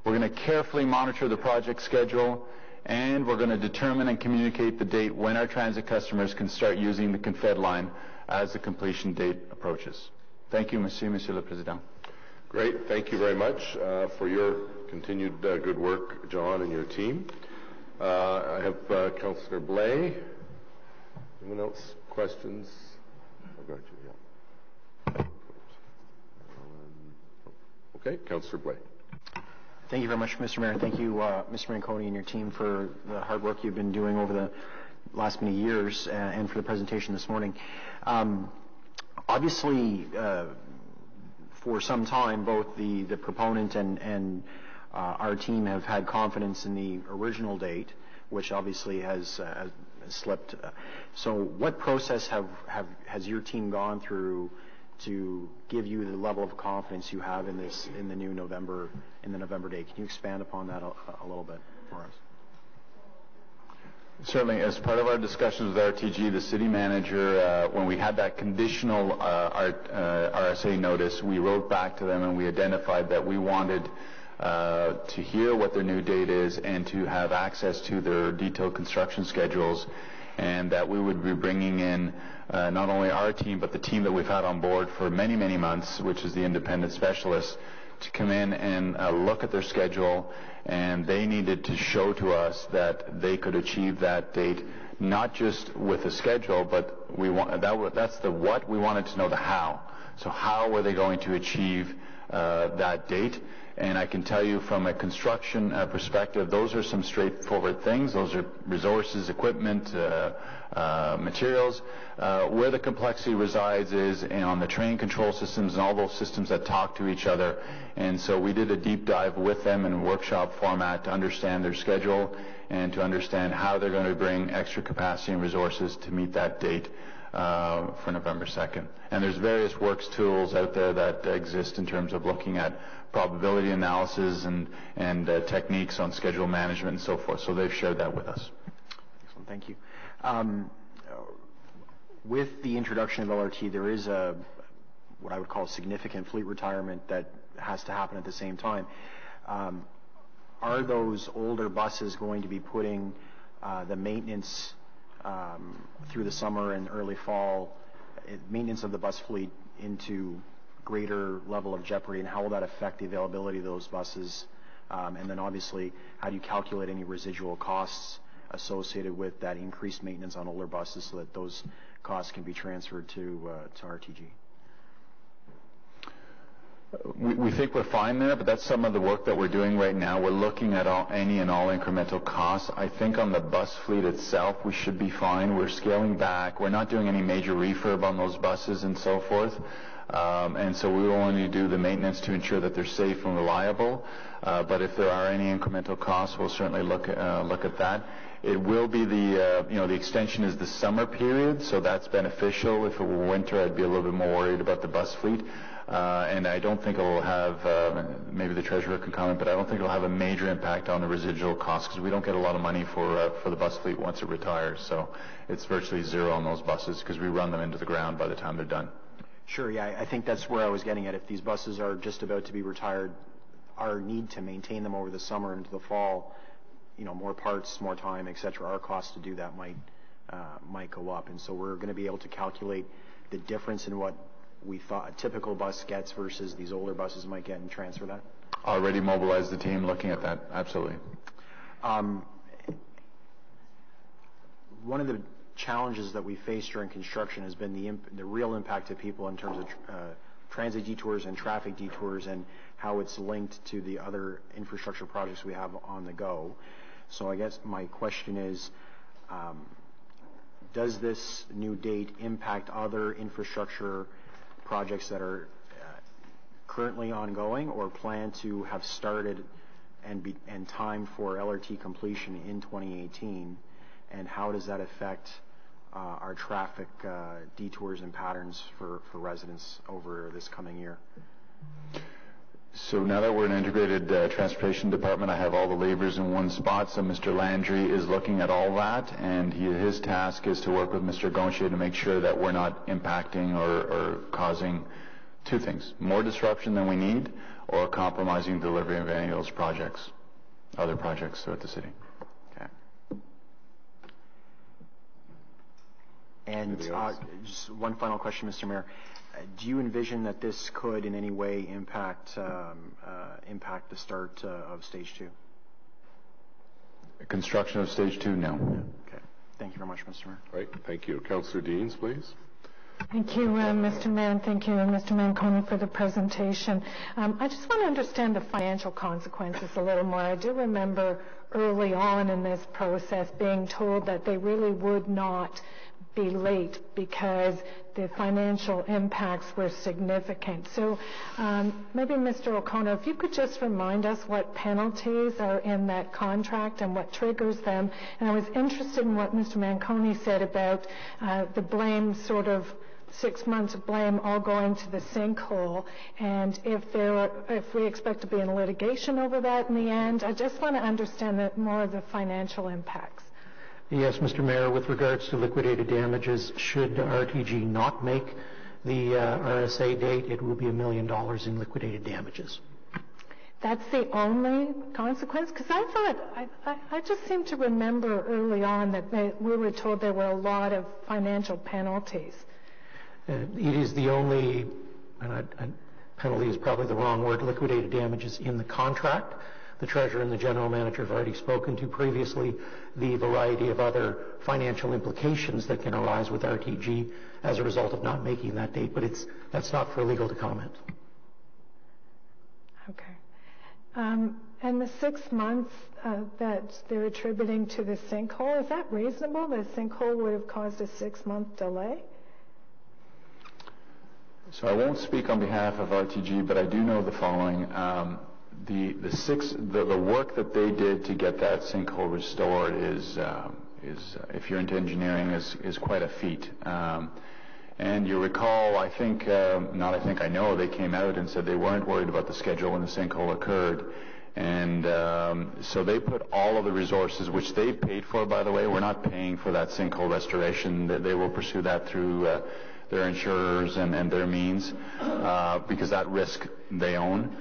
We're going to carefully monitor the project schedule, and we're going to determine and communicate the date when our transit customers can start using the Confed line as the completion date approaches. Thank you, Monsieur le Président. Great. Thank you very much for your continued good work, John, and your team. I have Councillor Blais. Anyone else? Questions? I've got you, yeah. Okay, Councillor Blais. Thank you very much, Mr. Mayor. Thank you, Mr. Manconi and your team, for the hard work you've been doing over the last many years and for the presentation this morning. Obviously, for some time, both the proponent and our team have had confidence in the original date, which obviously has slipped. So what process has your team gone through to give you the level of confidence you have in the November date? Can you expand upon that a little bit for us? Certainly. As part of our discussions with RTG, the city manager, when we had that conditional RSA notice, we wrote back to them and we identified that we wanted to hear what their new date is and to have access to their detailed construction schedules, and that we would be bringing in not only our team but the team that we've had on board for many, many months, which is the independent specialists, to come in and look at their schedule, and they needed to show to us that they could achieve that date, not just with a schedule, but that's the what. We wanted to know the how. So how were they going to achieve that date? And I can tell you from a construction perspective, those are some straightforward things. Those are resources, equipment, materials. Where the complexity resides is on the train control systems and all those systems that talk to each other. And so we did a deep dive with them in workshop format to understand their schedule and to understand how they're going to bring extra capacity and resources to meet that date for November 2nd. And there's various works tools out there that exist in terms of looking at probability analysis and techniques on schedule management and so forth. So they've shared that with us. Excellent. Thank you. With the introduction of LRT, there is what I would call significant fleet retirement that has to happen at the same time. Are those older buses going to be putting the maintenance through the summer and early fall, maintenance of the bus fleet into greater level of jeopardy, and how will that affect the availability of those buses? And then obviously, how do you calculate any residual costs associated with that increased maintenance on older buses so that those costs can be transferred to RTG? We think we're fine there, but that's some of the work that we're doing right now. We're looking at any and all incremental costs. I think on the bus fleet itself, we should be fine. We're scaling back. We're not doing any major refurb on those buses and so forth. And so we will only do the maintenance to ensure that they're safe and reliable. But if there are any incremental costs, we'll certainly look at that. It will be the extension is the summer period, so that's beneficial. If it were winter, I'd be a little bit more worried about the bus fleet. And I don't think it will have, maybe the treasurer can comment, but I don't think it will have a major impact on the residual costs because we don't get a lot of money for the bus fleet once it retires. So it's virtually zero on those buses because we run them into the ground by the time they're done. Sure, yeah, I think that's where I was getting at. If these buses are just about to be retired, our need to maintain them over the summer into the fall, more parts, more time, et cetera, our cost to do that might go up. And so we're going to be able to calculate the difference in what we thought a typical bus gets versus these older buses might get and transfer that. Already mobilized the team looking at that, absolutely. One of the challenges that we face during construction has been the real impact to people in terms of transit detours and traffic detours and how it's linked to the other infrastructure projects we have on the go. So I guess my question is, does this new date impact other infrastructure projects that are currently ongoing or plan to have started and timed for LRT completion in 2018? And how does that affect our traffic detours and patterns for residents over this coming year? So now that we're an integrated transportation department, I have all the levers in one spot. So Mr. Landry is looking at all that, and his task is to work with Mr. Gonchier to make sure that we're not impacting or causing two things: more disruption than we need, or compromising delivery of any of those projects, other projects throughout the city. Okay. And just one final question, Mr. Mayor. Do you envision that this could in any way impact the start of Stage 2? Construction of Stage 2, no. Okay. Thank you very much, Mr. Mayor. Right. Thank you. Councillor Deans, please. Thank you, Mr. Mayor, and thank you, Mr. Manconi, for the presentation. I just want to understand the financial consequences a little more. I do remember early on in this process being told that they really would not be late because the financial impacts were significant. So maybe Mr. O'Connor, if you could just remind us what penalties are in that contract and what triggers them. And I was interested in what Mr. Manconi said about the blame, sort of 6 months of blame all going to the sinkhole, and if we expect to be in litigation over that in the end. I just want to understand more of the financial impacts. Yes, Mr. Mayor, with regards to liquidated damages, should RTG not make the RSA date, it will be $1 million in liquidated damages. That's the only consequence? Because I just seem to remember early on that we were told there were a lot of financial penalties. It is the only, and penalty is probably the wrong word, liquidated damages in the contract. The treasurer and the general manager have already spoken to previously the variety of other financial implications that can arise with RTG as a result of not making that date, but that's not for legal to comment. Okay. And the 6 months that they're attributing to the sinkhole, is that reasonable? The sinkhole would have caused a 6-month delay? So I won't speak on behalf of RTG, but I do know the following. The work that they did to get that sinkhole restored is if you're into engineering, is quite a feat. And you recall, I know they came out and said they weren't worried about the schedule when the sinkhole occurred. And so they put all of the resources, which they paid for, by the way. We're not paying for that sinkhole restoration. They will pursue that through their insurers and their means because that risk they own.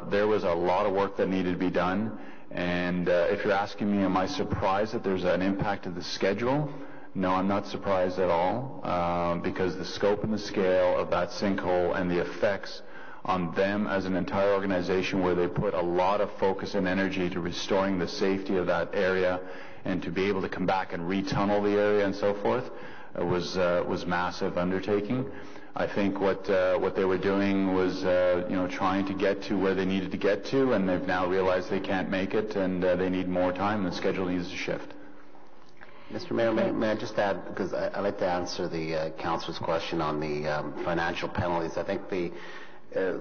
There was a lot of work that needed to be done, and if you're asking me, am I surprised that there's an impact to the schedule? No, I'm not surprised at all, because the scope and the scale of that sinkhole and the effects on them as an entire organization, where they put a lot of focus and energy to restoring the safety of that area and to be able to come back and retunnel the area and so forth, was massive undertaking. I think what they were doing was, trying to get to where they needed to get to, and they've now realized they can't make it, and they need more time, and the schedule needs to shift. Mr. Mayor, may I just add, because I'd like to answer the councillor's question on the financial penalties. I think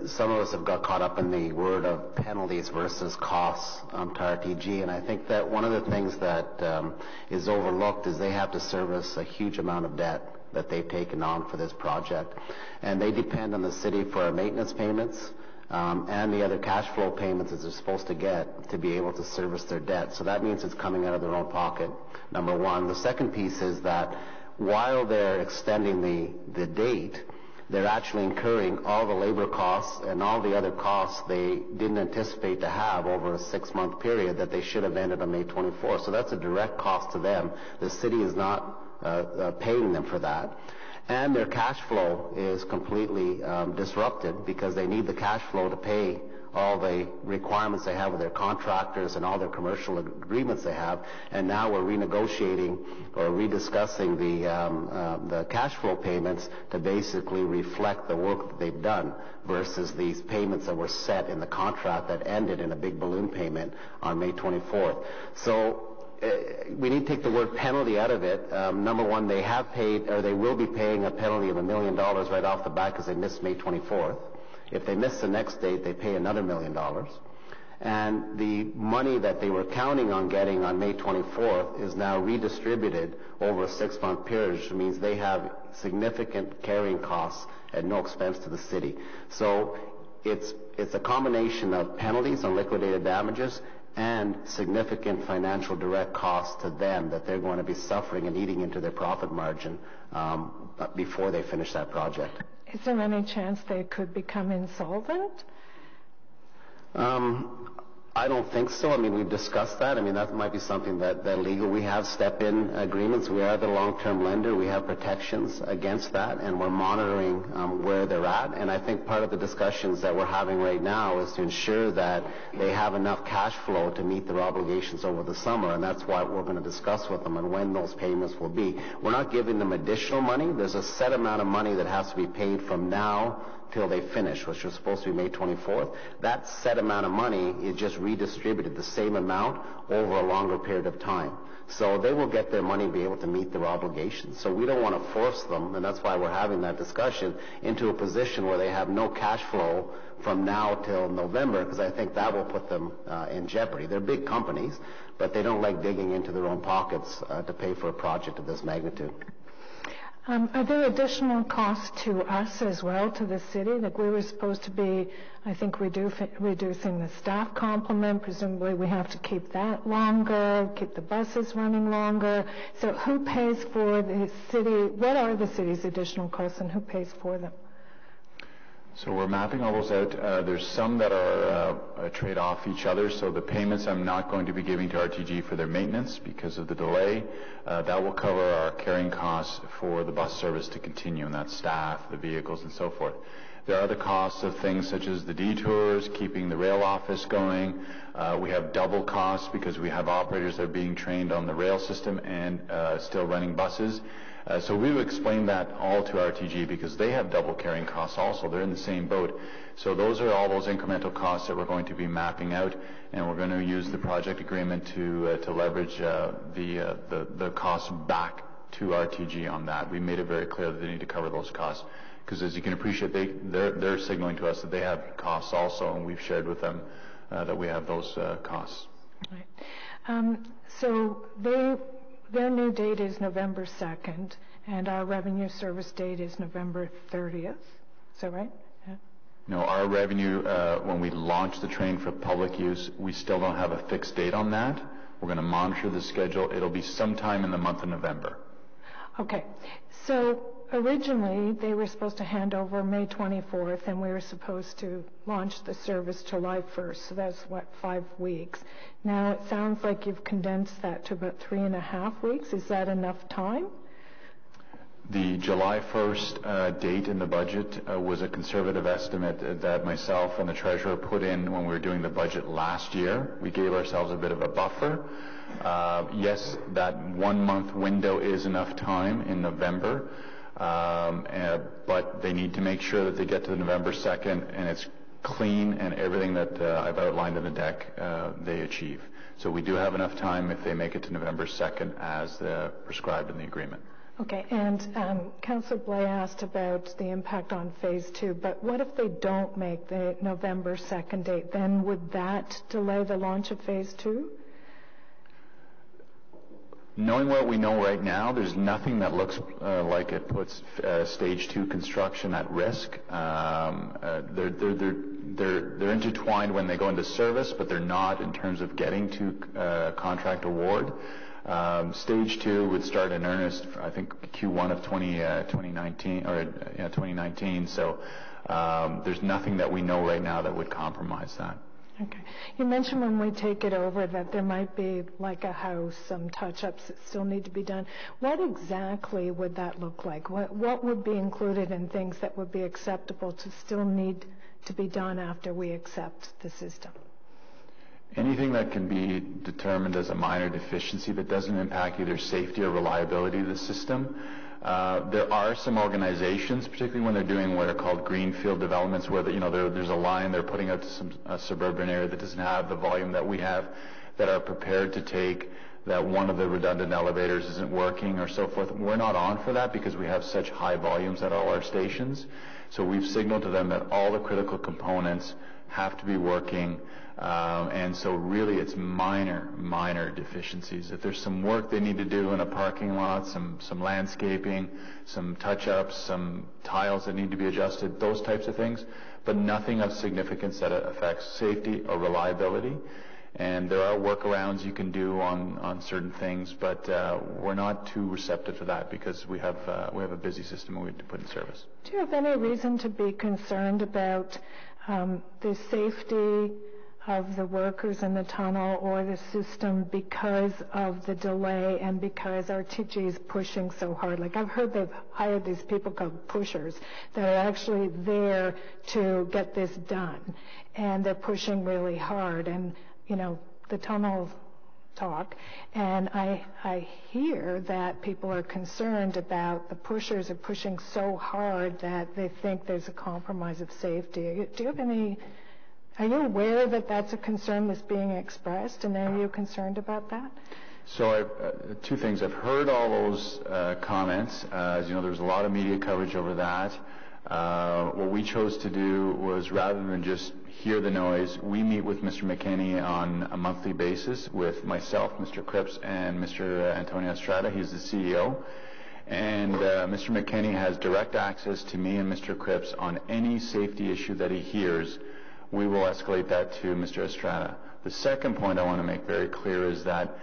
some of us have got caught up in the word of penalties versus costs to RTG, and I think that one of the things that is overlooked is they have to service a huge amount of debt that they've taken on for this project, and they depend on the city for our maintenance payments and the other cash flow payments that they're supposed to get to be able to service their debt. So that means it's coming out of their own pocket, number one. The second piece is that while they're extending the date, they're actually incurring all the labor costs and all the other costs they didn't anticipate to have over a 6-month period that they should have ended on May 24th. So that's a direct cost to them. The city is not paying them for that. And their cash flow is completely disrupted because they need the cash flow to pay all the requirements they have with their contractors and all their commercial agreements they have. And now we're renegotiating or rediscussing the cash flow payments to basically reflect the work that they've done versus these payments that were set in the contract that ended in a big balloon payment on May 24th. So we need to take the word penalty out of it. Number one, they have paid, or they will be paying a penalty of $1 million right off the bat because they missed May 24th. If they miss the next date, they pay another $1 million. And the money that they were counting on getting on May 24th is now redistributed over a 6-month period, which means they have significant carrying costs at no expense to the city. So it's a combination of penalties on liquidated damages and significant financial direct costs to them that they're going to be suffering and eating into their profit margin before they finish that project. Is there any chance they could become insolvent? I don't think so. I mean, we've discussed that. I mean, that might be something that legal. We have step-in agreements. We are the long-term lender. We have protections against that, and we're monitoring where they're at. And I think part of the discussions that we're having right now is to ensure that they have enough cash flow to meet their obligations over the summer, and that's what we're going to discuss with them and when those payments will be. We're not giving them additional money. There's a set amount of money that has to be paid from now till they finish, which was supposed to be May 24th. That set amount of money is just redistributed the same amount over a longer period of time. So they will get their money and be able to meet their obligations. So we don't want to force them, and that's why we're having that discussion, into a position where they have no cash flow from now till November, because I think that will put them in jeopardy. They're big companies, but they don't like digging into their own pockets to pay for a project of this magnitude. Are there additional costs to us as well, to the city? Like we were supposed to be, I think, reducing the staff complement. Presumably we have to keep that longer, keep the buses running longer. So who pays for the city? What are the city's additional costs and who pays for them? So we're mapping all those out. There's some that are trade off each other. So the payments I'm not going to be giving to RTG for their maintenance because of the delay. That will cover our carrying costs for the bus service to continue, and that's staff, the vehicles, and so forth. There are other costs of things such as the detours, keeping the rail office going. We have double costs because we have operators that are being trained on the rail system and still running buses. So we've explained that all to RTG because they have double carrying costs also. They're in the same boat. So those are all those incremental costs that we're going to be mapping out, and we're going to use the project agreement to leverage the costs back to RTG on that. We made it very clear that they need to cover those costs because, as you can appreciate, they're signaling to us that they have costs also, and we've shared with them that we have those costs. Right. So their new date is November 2nd, and our revenue service date is November 30th. Is that right? Yeah. No, our revenue, when we launch the train for public use, we still don't have a fixed date on that. We're going to monitor the schedule. It'll be sometime in the month of November. Okay. So originally, they were supposed to hand over May 24th, and we were supposed to launch the service July 1st. So that's, 5 weeks. Now it sounds like you've condensed that to about 3.5 weeks. Is that enough time? The July 1st date in the budget was a conservative estimate that myself and the treasurer put in when we were doing the budget last year. We gave ourselves a bit of a buffer. Yes, that 1 month window is enough time in November. But they need to make sure that they get to November 2nd and it's clean and everything that I've outlined in the deck they achieve. So we do have enough time if they make it to November 2nd as prescribed in the agreement. Okay, and Councillor Blais asked about the impact on Phase 2, but what if they don't make the November 2nd date? Then would that delay the launch of Phase 2? Knowing what we know right now, there's nothing that looks like it puts Stage 2 construction at risk. They're intertwined when they go into service, but they're not in terms of getting to contract award. Stage 2 would start in earnest, I think, Q1 of 2019. So there's nothing that we know right now that would compromise that. Okay. You mentioned when we take it over that there might be, like a house, some touch-ups that still need to be done. What exactly would that look like? What would be included in things that would be acceptable to still need to be done after we accept the system? Anything that can be determined as a minor deficiency that doesn't impact either safety or reliability of the system. There are some organizations, particularly when they're doing what are called greenfield developments, where there's a line they're putting out to a suburban area that doesn't have the volume that we have, that are prepared to take that one of the redundant elevators isn't working or so forth. We're not on for that because we have such high volumes at all our stations. So we've signaled to them that all the critical components have to be working. And so really it's minor deficiencies. If there's some work they need to do in a parking lot, some landscaping, some touch-ups, some tiles that need to be adjusted, those types of things, but nothing of significance that affects safety or reliability. And there are workarounds you can do on certain things, but we're not too receptive to that because we have a busy system we need to put in service. Do you have any reason to be concerned about the safety of the workers in the tunnel or the system because of the delay and because RTG is pushing so hard? Like, I've heard they've hired these people called pushers that are actually there to get this done, and they're pushing really hard. And the tunnel talk, and I hear that people are concerned about the pushers are pushing so hard that they think there's a compromise of safety. Are you aware that that's a concern that's being expressed, and are you concerned about that? So two things. I've heard all those comments. As you know, there was a lot of media coverage over that. What we chose to do was, rather than just hear the noise, we meet with Mr. McKinney on a monthly basis with myself, Mr. Cripps, and Mr. Antonio Estrada. He's the CEO. And Mr. McKinney has direct access to me and Mr. Cripps on any safety issue that he hears. We will escalate that to Mr. Estrada. The second point I want to make very clear is that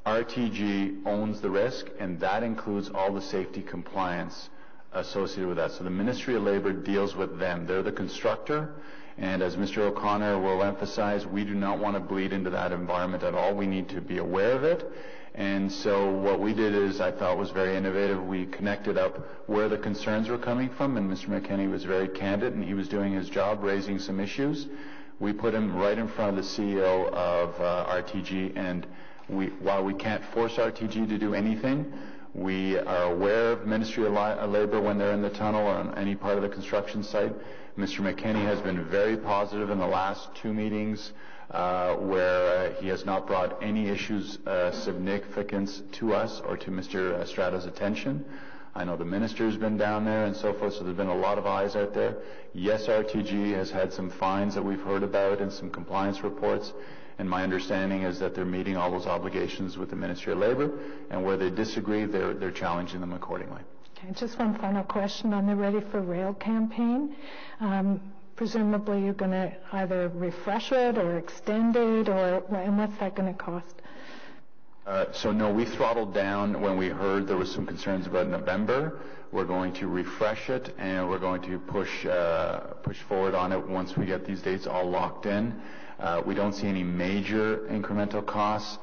RTG owns the risk, and that includes all the safety compliance associated with that. So the Ministry of Labour deals with them. They're the constructor, and as Mr. O'Connor will emphasize, we do not want to bleed into that environment at all. We need to be aware of it. And so what we did is, I thought was very innovative. We connected up where the concerns were coming from, and Mr. McKinney was very candid, and he was doing his job, raising some issues. We put him right in front of the CEO of RTG, and while we can't force RTG to do anything, we are aware of Ministry of Labour when they're in the tunnel or on any part of the construction site. Mr. McKinney has been very positive in the last two meetings where he has not brought any issues of significance to us or to Mr. Estrada's attention. I know the minister's been down there and so forth, so there's been a lot of eyes out there. Yes, RTG has had some fines that we've heard about and some compliance reports, and my understanding is that they're meeting all those obligations with the Ministry of Labour, and where they disagree, they're challenging them accordingly. Okay, just one final question on the Ready for Rail campaign. Presumably you're going to either refresh it or extend it, and what's that going to cost? So no, we throttled down when we heard there was some concerns about November. We're going to refresh it, and we're going to push forward on it once we get these dates all locked in. We don't see any major incremental costs.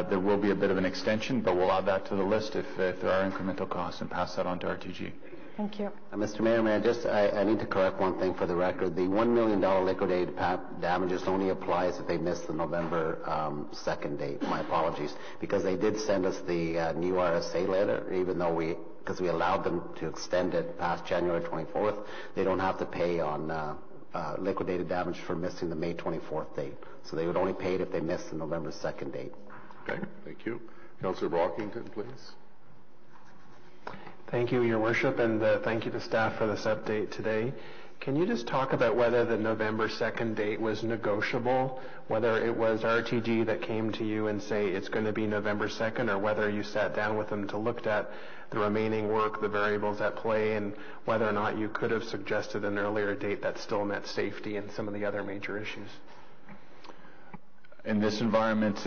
There will be a bit of an extension, but we'll add that to the list if there are incremental costs and pass that on to RTG. Thank you. Mr. Mayor, I need to correct one thing for the record. The $1 million liquidated damages only applies if they miss the November 2nd date. My apologies. Because they did send us the new RSA letter, even though because we allowed them to extend it past January 24th, they don't have to pay on liquidated damage for missing the May 24th date. So they would only pay it if they missed the November 2nd date. Okay, thank you. Councillor Brockington, please. Thank you, Your Worship, and thank you to staff for this update today. Can you just talk about whether the November 2nd date was negotiable, whether it was RTG that came to you and say it's going to be November 2nd, or whether you sat down with them to look at the remaining work, the variables at play, and whether or not you could have suggested an earlier date that still met safety and some of the other major issues? In this environment,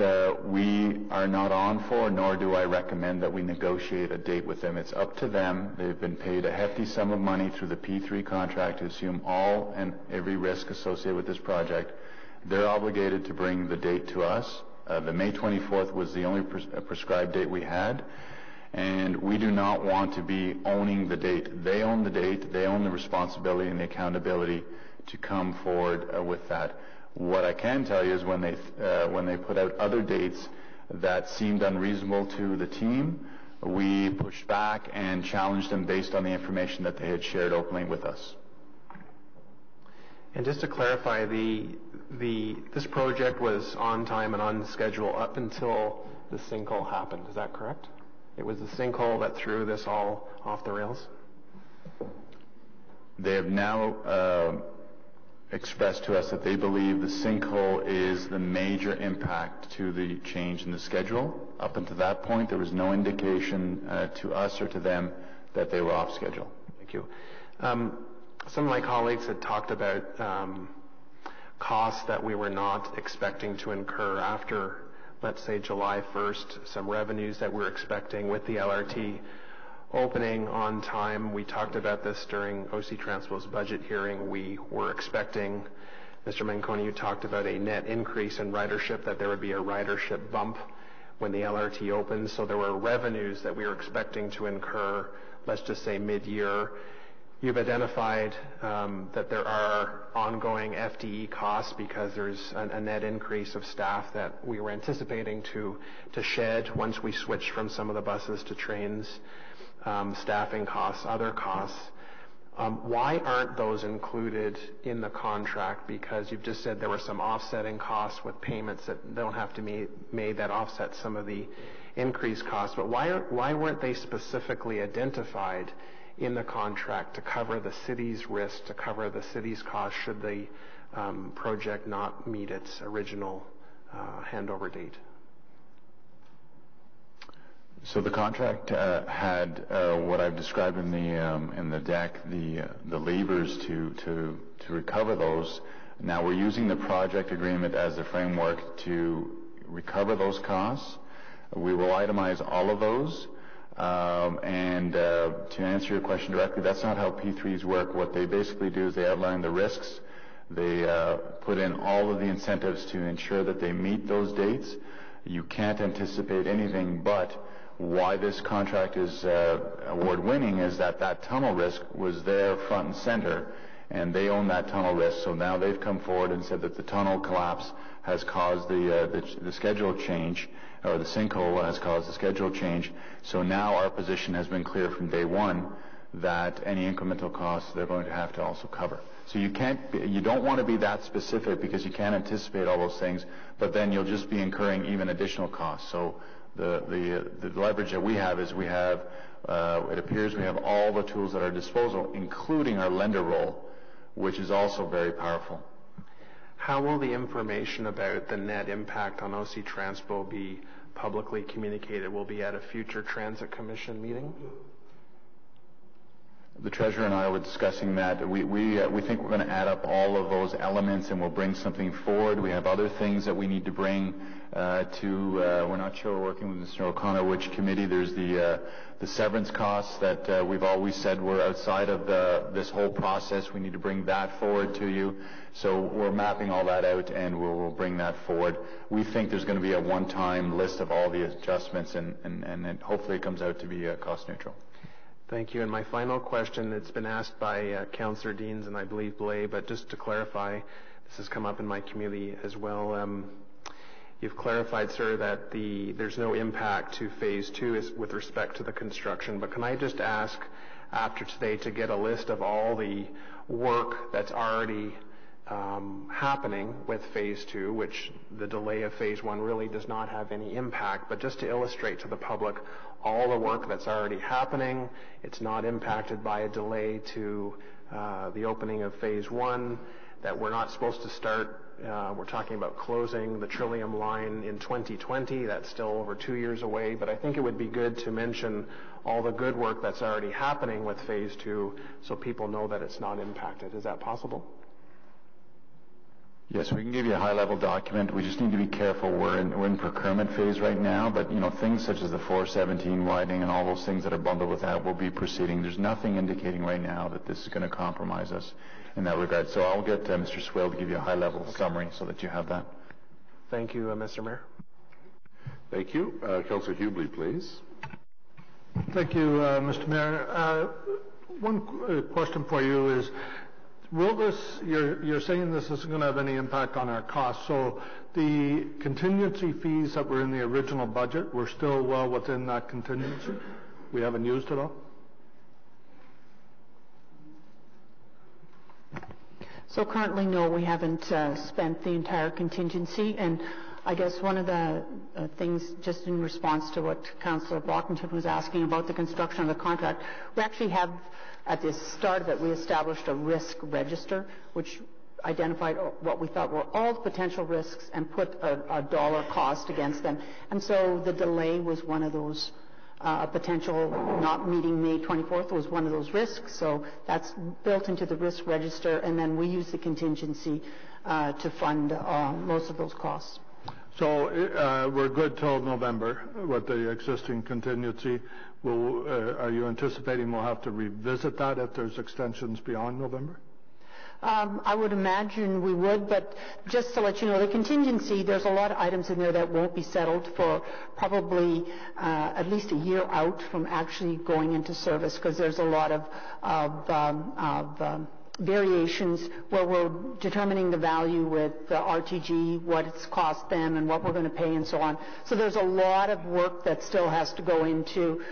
we are not on for, nor do I recommend that we negotiate a date with them. It's up to them. They've been paid a hefty sum of money through the P3 contract to assume all and every risk associated with this project. They're obligated to bring the date to us. The May 24th was the only prescribed date we had, and we do not want to be owning the date. They own the date. They own the responsibility and the accountability to come forward with that. What I can tell you is when they put out other dates that seemed unreasonable to the team, we pushed back and challenged them based on the information that they had shared openly with us. And just to clarify, this project was on time and on schedule up until the sinkhole happened. Is that correct? It was the sinkhole that threw this all off the rails? They have now expressed to us that they believe the sinkhole is the major impact to the change in the schedule. Up until that point, there was no indication to us or to them that they were off schedule. Thank you. Some of my colleagues had talked about costs that we were not expecting to incur after, let's say, July 1st, some revenues that we're expecting with the LRT opening on time. We talked about this during OC Transpo's budget hearing. We were expecting, Mr. Manconi, you talked about a net increase in ridership, that there would be a ridership bump when the LRT opens. So there were revenues that we were expecting to incur, let's just say mid-year. You've identified that there are ongoing FTE costs because there's a net increase of staff that we were anticipating to shed once we switched from some of the buses to trains. Staffing costs, other costs. Why aren't those included in the contract? Because you've just said there were some offsetting costs with payments that don't have to be made that offset some of the increased costs. But why weren't they specifically identified in the contract to cover the city's risk, to cover the city's costs should the project not meet its original handover date? So the contract had what I've described in the deck, the levers to recover those. Now we're using the project agreement as the framework to recover those costs. We will itemize all of those. And to answer your question directly, that's not how P3s work. What they basically do is they outline the risks. They put in all of the incentives to ensure that they meet those dates. You can't anticipate anything but why this contract is award-winning is that tunnel risk was there front and center, and they own that tunnel risk. So now they've come forward and said that the tunnel collapse has caused the schedule change, or the sinkhole has caused the schedule change. So now our position has been clear from day one that any incremental costs they're going to have to also cover. So you don't want to be that specific because you can't anticipate all those things, but then you'll just be incurring even additional costs. So the leverage that we have is it appears we have all the tools at our disposal, including our lender role, which is also very powerful. How will the information about the net impact on OC Transpo be publicly communicated? Will be at a future Transit Commission meeting? The Treasurer and I were discussing that. We think we're going to add up all of those elements and we'll bring something forward. We have other things that we need to bring we're not sure, we're working with Mr. O'Connor, which committee. There's the severance costs that we've always said were outside of this whole process. We need to bring that forward to you. So we're mapping all that out and we'll bring that forward. We think there's going to be a one-time list of all the adjustments and hopefully it comes out to be cost neutral. Thank you. And my final question, it's been asked by Councillor Deans and I believe Blais, but just to clarify, this has come up in my community as well. You've clarified, sir, that there's no impact to Phase 2 with respect to the construction, but can I just ask after today to get a list of all the work that's already happening with Phase 2, which the delay of Phase 1 really does not have any impact, but just to illustrate to the public all the work that's already happening. It's not impacted by a delay to the opening of Phase 1, that we're not supposed to start. We're talking about closing the Trillium line in 2020. That's still over 2 years away, but I think it would be good to mention all the good work that's already happening with Phase 2 so people know that it's not impacted. Is that possible? Yes, we can give you a high-level document. We just need to be careful. We're in procurement phase right now, but things such as the 417 widening and all those things that are bundled with that will be proceeding. There's nothing indicating right now that this is going to compromise us in that regard. So I'll get Mr. Swill to give you a high-level summary so that you have that. Thank you, Mr. Mayor. Thank you. Councillor Hubley, please. Thank you, Mr. Mayor. One question for you is, will this, you're saying this isn't going to have any impact on our costs, so the contingency fees that were in the original budget, we're still well within that contingency? We haven't used it all? So currently, no, we haven't spent the entire contingency, and I guess one of the things, just in response to what Councillor Brockington was asking about the construction of the contract, we actually have, at the start of it, we established a risk register, which identified what we thought were all the potential risks and put a dollar cost against them. And so the delay was one of those, potential not meeting May 24th was one of those risks. So that's built into the risk register, and then we use the contingency to fund most of those costs. So we're good till November with the existing contingency. Are you anticipating we'll have to revisit that if there's extensions beyond November? I would imagine we would, but just to let you know, the contingency, there's a lot of items in there that won't be settled for probably at least a year out from actually going into service, because there's a lot of variations where we're determining the value with the RTG, what it's cost them and what we're going to pay and so on. So there's a lot of work that still has to go into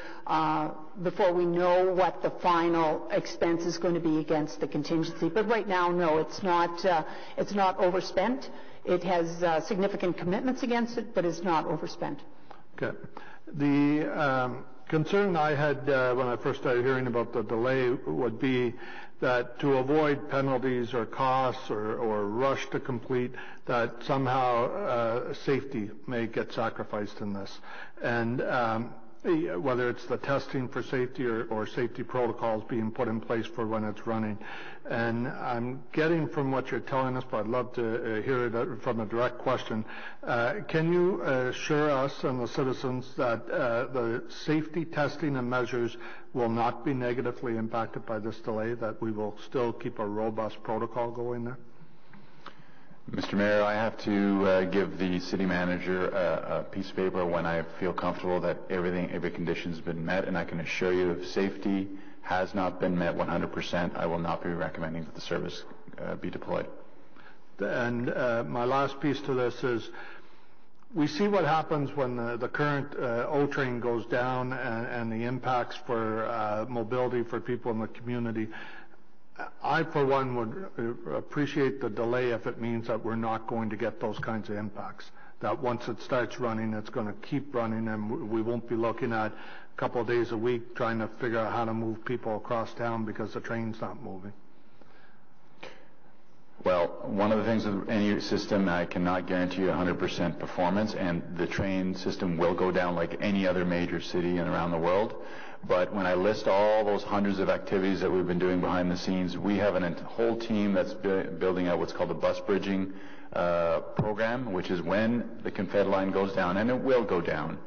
before we know what the final expense is going to be against the contingency. But right now, no, it's not overspent. It has significant commitments against it, but it's not overspent. Okay. The concern I had when I first started hearing about the delay would be that to avoid penalties or costs or rush to complete, that somehow safety may get sacrificed in this. And whether it's the testing for safety or safety protocols being put in place for when it's running. And I'm getting from what you're telling us, but I'd love to hear it from a direct question. Can you assure us and the citizens that the safety testing and measures will not be negatively impacted by this delay, that we will still keep a robust protocol going there? Mr. Mayor, I have to give the city manager a piece of paper when I feel comfortable that every condition has been met, and I can assure you if safety has not been met 100%, I will not be recommending that the service be deployed. And my last piece to this is, we see what happens when the current O-train goes down and the impacts for mobility for people in the community. I, for one, would appreciate the delay if it means that we're not going to get those kinds of impacts. That once it starts running, it's going to keep running, and we won't be looking at a couple of days a week trying to figure out how to move people across town because the train's not moving. Well, one of the things with any system, I cannot guarantee you 100% performance, and the train system will go down like any other major city and around the world. But when I list all those hundreds of activities that we've been doing behind the scenes, we have a whole team that's building out what's called the bus bridging program, which is when the Confed line goes down, and it will go down.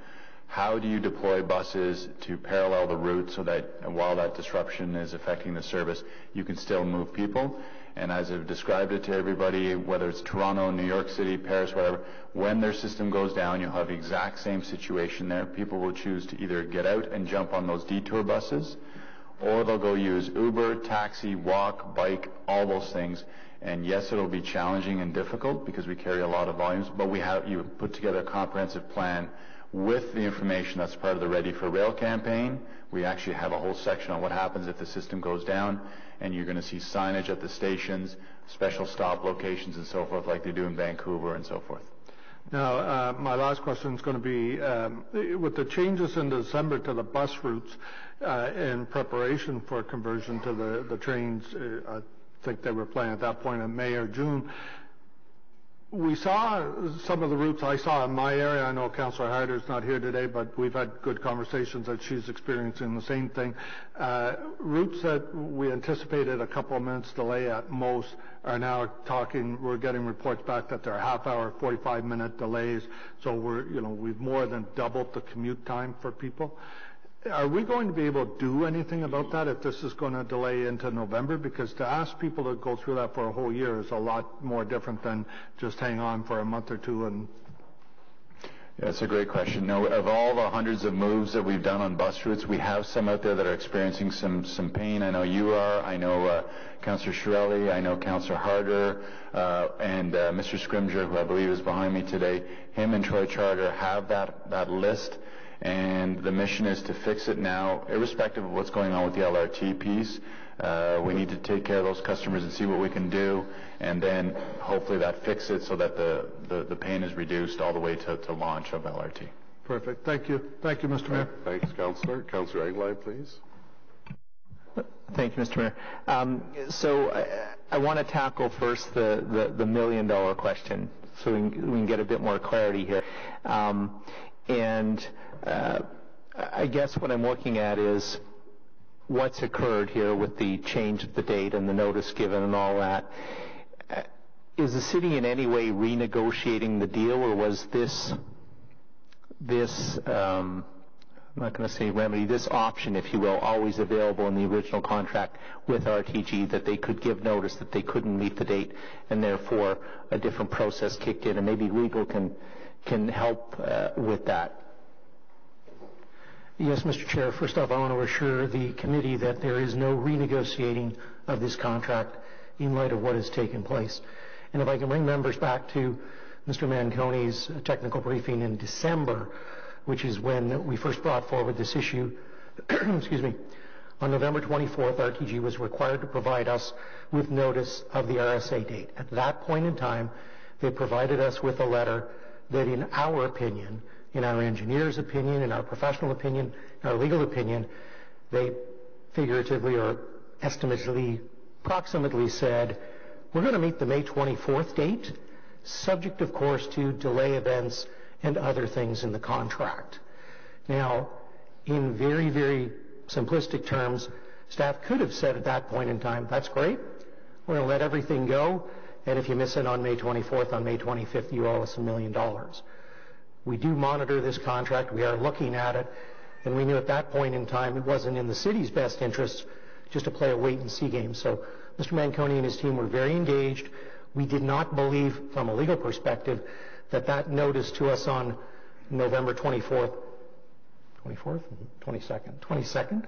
How do you deploy buses to parallel the route so that while that disruption is affecting the service, you can still move people? And as I've described it to everybody, whether it's Toronto, New York City, Paris, whatever, when their system goes down, you'll have the exact same situation there. People will choose to either get out and jump on those detour buses, or they'll go use Uber, taxi, walk, bike, all those things. And yes, it'll be challenging and difficult because we carry a lot of volumes, but you put together a comprehensive plan with the information that's part of the Ready for Rail campaign. We actually have a whole section on what happens if the system goes down, and you're going to see signage at the stations, special stop locations and so forth like they do in Vancouver and so forth. Now, my last question is going to be, with the changes in December to the bus routes in preparation for conversion to the trains, I think they were planning at that point in May or June, we saw some of the routes I saw in my area. I know Councillor Harder's not here today, but we've had good conversations that she's experiencing the same thing. Routes that we anticipated a couple of minutes delay at most are now we're getting reports back that they're half-hour, 45-minute delays. So we've more than doubled the commute time for people. Are we going to be able to do anything about that if this is going to delay into November? Because to ask people to go through that for a whole year is a lot more different than just hang on for a month or two. And yeah, that's a great question. No, of all the hundreds of moves that we've done on bus routes, we have some out there that are experiencing some pain. I know you are. I know Councillor Shirelli. I know Councillor Harder and Mr. Scrimger, who I believe is behind me today. Him and Troy Charter have that list. And the mission is to fix it now, irrespective of what's going on with the LRT piece. We need to take care of those customers and see what we can do, and then hopefully that fixes it so that the pain is reduced all the way to launch of LRT. Perfect. Thank you. Thank you, Mr. Mayor. Thanks, Councillor. Councillor Englund, please. Thank you, Mr. Mayor. So I want to tackle first the million-dollar question so we can get a bit more clarity here. I guess what I'm looking at is what's occurred here with the change of the date and the notice given and all that. Is the city in any way renegotiating the deal, or was this I'm not going to say remedy, this option, if you will, always available in the original contract with RTG, that they could give notice that they couldn't meet the date and therefore a different process kicked in, and maybe legal can help with that? Yes, Mr. Chair. First off, I want to assure the committee that there is no renegotiating of this contract in light of what has taken place. And if I can bring members back to Mr. Manconi's technical briefing in December, which is when we first brought forward this issue, excuse me, on November 24th, RTG was required to provide us with notice of the RSA date. At that point in time, they provided us with a letter that, in our opinion, in our engineer's opinion, in our professional opinion, in our legal opinion, they figuratively or approximately said, we're going to meet the May 24th date, subject, of course, to delay events and other things in the contract. Now, in very, very simplistic terms, staff could have said at that point in time, that's great, we're going to let everything go, and if you miss it on May 24th, on May 25th, you owe us $1 million. We do monitor this contract. We are looking at it. And we knew at that point in time it wasn't in the city's best interest just to play a wait-and-see game. So Mr. Manconi and his team were very engaged. We did not believe, from a legal perspective, that notice to us on November 24th, 22nd,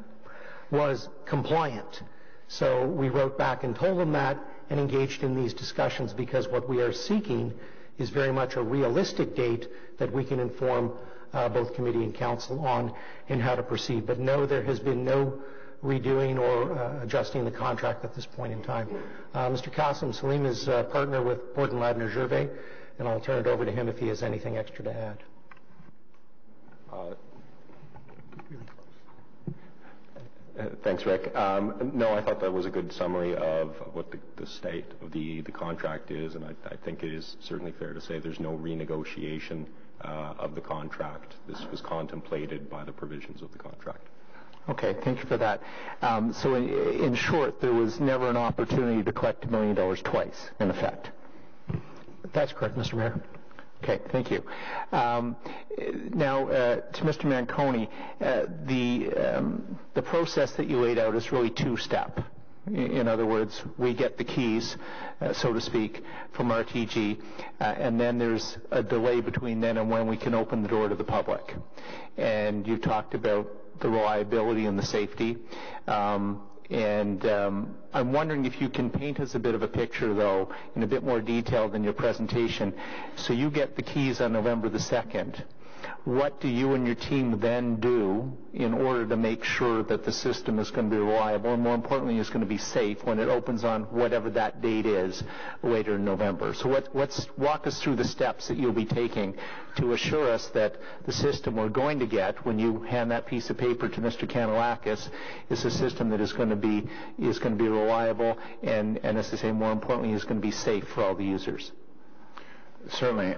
was compliant. So we wrote back and told them that and engaged in these discussions, because what we are seeking is very much a realistic date that we can inform both committee and council on and how to proceed. But no, there has been no redoing or adjusting the contract at this point in time. Mr. Qasim Salim is a partner with Borden Ladner Gervais, and I'll turn it over to him if he has anything extra to add. Thanks, Rick. No, I thought that was a good summary of what the state of the contract is, and I think it is certainly fair to say there's no renegotiation of the contract. This was contemplated by the provisions of the contract. Okay, thank you for that. So in short, there was never an opportunity to collect $1 million twice, in effect. That's correct, Mr. Mayor. Okay, thank you. Now, to Mr. Manconi, the process that you laid out is really two-step. In other words, we get the keys, so to speak, from RTG, and then there's a delay between then and when we can open the door to the public. And you talked about the reliability and the safety. I'm wondering if you can paint us a bit of a picture, though, in a bit more detail than your presentation. So you get the keys on November the 2nd. what do you and your team then do in order to make sure that the system is going to be reliable and, more importantly, is going to be safe when it opens on whatever that date is later in November? So let's walk us through the steps that you'll be taking to assure us that the system we're going to get when you hand that piece of paper to Mr. Kanellakis is a system that is going to be reliable and, as I say, more importantly, is going to be safe for all the users. Certainly.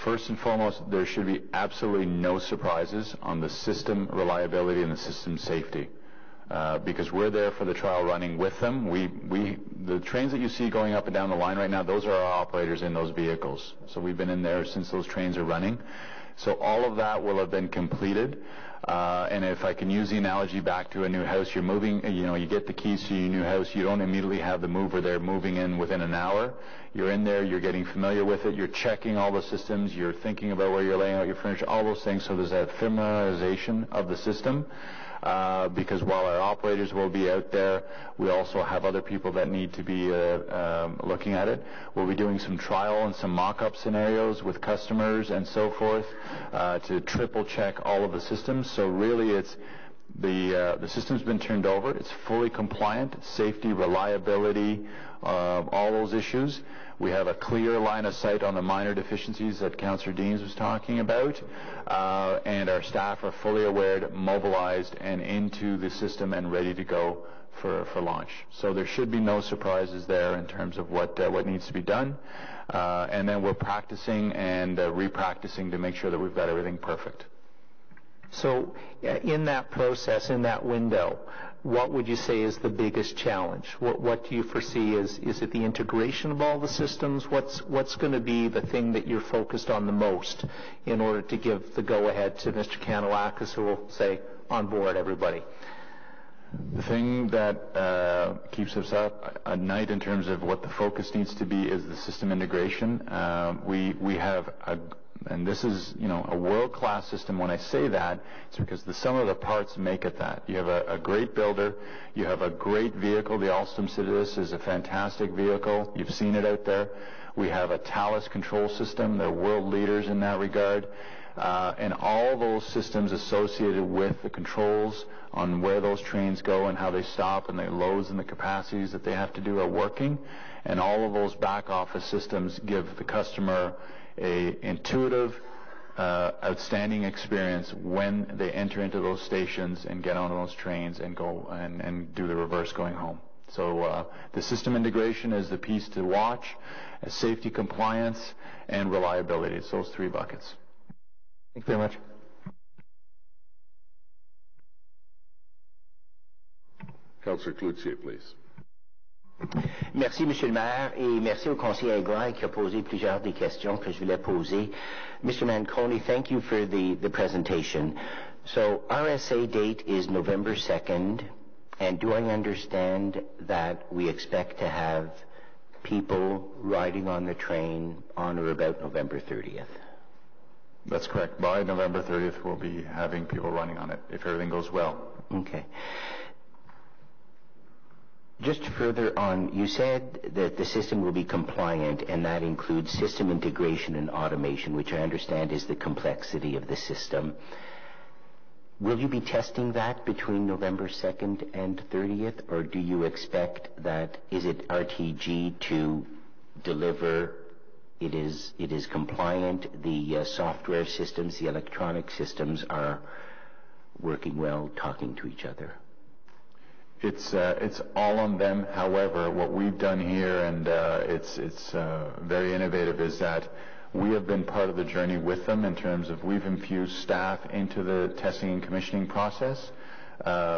First and foremost, there should be absolutely no surprises on the system reliability and the system safety, because we're there for the trial running with them. The trains that you see going up and down the line right now, those are our operators in those vehicles. So we've been in there since those trains are running. So all of that will have been completed. And if I can use the analogy back to a new house, you're moving, you get the keys to your new house. You don't immediately have the mover there moving in within an hour. You're in there, you're getting familiar with it, you're checking all the systems, you're thinking about where you're laying out your furniture, all those things. So there's that familiarization of the system. Because while our operators will be out there, we also have other people that need to be looking at it. We'll be doing some trial and some mock-up scenarios with customers and so forth to triple check all of the systems. So really it's the system's been turned over. It's fully compliant, safety, reliability, all those issues. We have a clear line of sight on the minor deficiencies that Councillor Deans was talking about, and our staff are fully aware, mobilized, and into the system and ready to go for launch. So there should be no surprises there in terms of what needs to be done, and then we're practicing and repracticing to make sure that we've got everything perfect. So in that process, in that window, what would you say is the biggest challenge? What do you foresee? Is it the integration of all the systems? What's going to be the thing that you're focused on the most in order to give the go-ahead to Mr. Kanellakis, who will say, on board, everybody? The thing that keeps us up at night in terms of what the focus needs to be is the system integration. We have and this is, a world-class system. When I say that, it's because the sum of the parts make it that. You have a great builder. You have a great vehicle. The Alstom Citius is a fantastic vehicle. You've seen it out there. We have a Thales control system. They're world leaders in that regard. And all those systems associated with the controls on where those trains go and how they stop and the loads and the capacities that they have to do are working. And all of those back office systems give the customer a intuitive, outstanding experience when they enter into those stations and get on those trains and go and do the reverse going home. So the system integration is the piece to watch, safety, compliance, and reliability. It's those three buckets. Thank you very much. Councillor Cloutier, please. Merci, Monsieur le maire, et merci au conseiller Gouin qui a posé plusieurs des questions que je voulais poser. Mr. Manconi, thank you for the presentation. So RSA date is November 2nd, and do I understand that we expect to have people riding on the train on or about November 30th? That's correct. By November 30th, we'll be having people running on it, if everything goes well. Okay. Just further on, you said that the system will be compliant, and that includes system integration and automation, which I understand is the complexity of the system. Will you be testing that between November 2nd and 30th, or do you expect that, is it RTG to deliver, it is compliant, the software systems, the electronic systems are working well, talking to each other? It's all on them. However, what we've done here, and it's very innovative, is that we have been part of the journey with them in terms of we've infused staff into the testing and commissioning process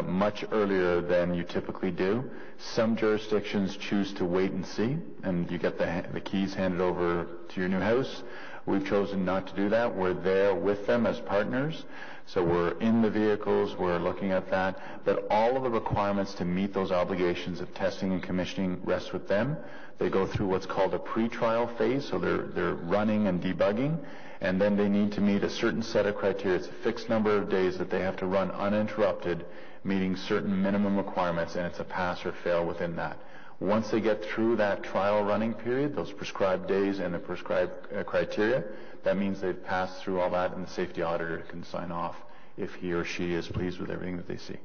much earlier than you typically do. Some jurisdictions choose to wait and see, and you get the keys handed over to your new house. We've chosen not to do that. We're there with them as partners. So we're in the vehicles, we're looking at that, but all of the requirements to meet those obligations of testing and commissioning rest with them. They go through what's called a pre-trial phase, so they're running and debugging, and then they need to meet a certain set of criteria. It's a fixed number of days that they have to run uninterrupted, meeting certain minimum requirements, and it's a pass or fail within that. Once they get through that trial running period, those prescribed days and the prescribed criteria, that means they've passed through all that, and the safety auditor can sign off if he or she is pleased with everything that they see.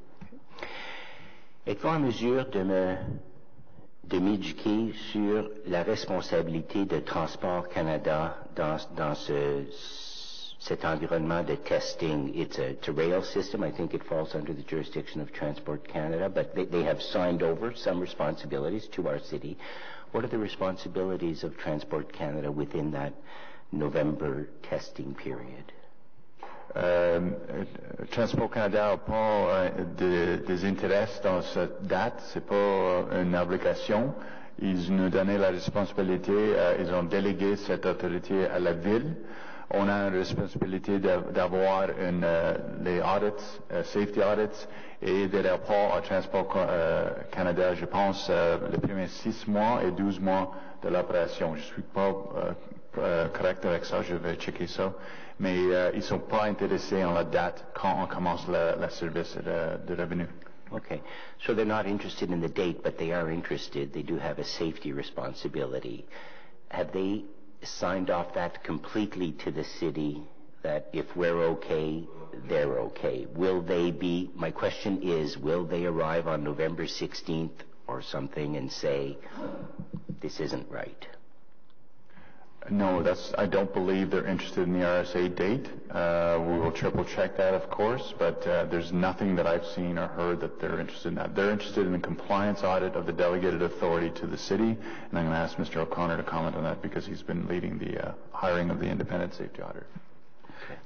Êtes-vous en mesure de m'éduquer sur la responsabilité de Transport Canada dans cet environnement de testing? It's a rail system. I think it falls under the jurisdiction of Transport Canada, but they have signed over some responsibilities to our city. What are the responsibilities of Transport Canada within that November testing period? Transport Canada n'a pas des intérêts dans cette date, c'est pas une obligation. Ils nous donnaient la responsabilité, ils ont délégué cette autorité à la ville. On a une responsabilité d'avoir les audits, safety audits, et des rapports à Transport Canada, je pense, les premiers 6 mois et 12 mois de l'opération. Je suis pas correct avec ça, je vais checker ça. Mais ils ne sont pas intéressés en la date quand on commence le service de revenu. Okay. So they're not interested in the date, but they are interested. They do have a safety responsibility. Have they signed off that completely to the city that if we're okay, they're okay? Will they be, my question is, will they arrive on November 16th or something and say, this isn't right? No, I don't believe they're interested in the RSA date. We will triple check that, of course, but there's nothing that I've seen or heard that they're interested in that. They're interested in the compliance audit of the delegated authority to the city, and I'm going to ask Mr. O'Connor to comment on that because he's been leading the hiring of the independent safety auditor.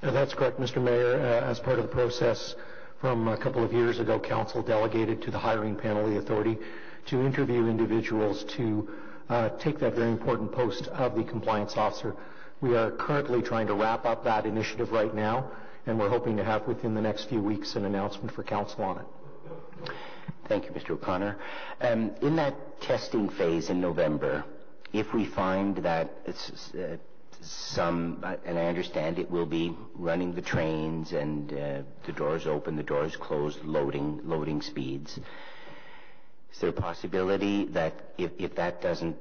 That's correct, Mr. Mayor. As part of the process from a couple of years ago, Council delegated to the hiring panel the authority to interview individuals to take that very important post of the compliance officer. We are currently trying to wrap up that initiative right now, and we're hoping to have within the next few weeks an announcement for Council on it. Thank you, Mr. O'Connor. In that testing phase in November, if we find that and I understand it will be running the trains and the doors open, the doors closed, loading speeds, is there a possibility that if that doesn't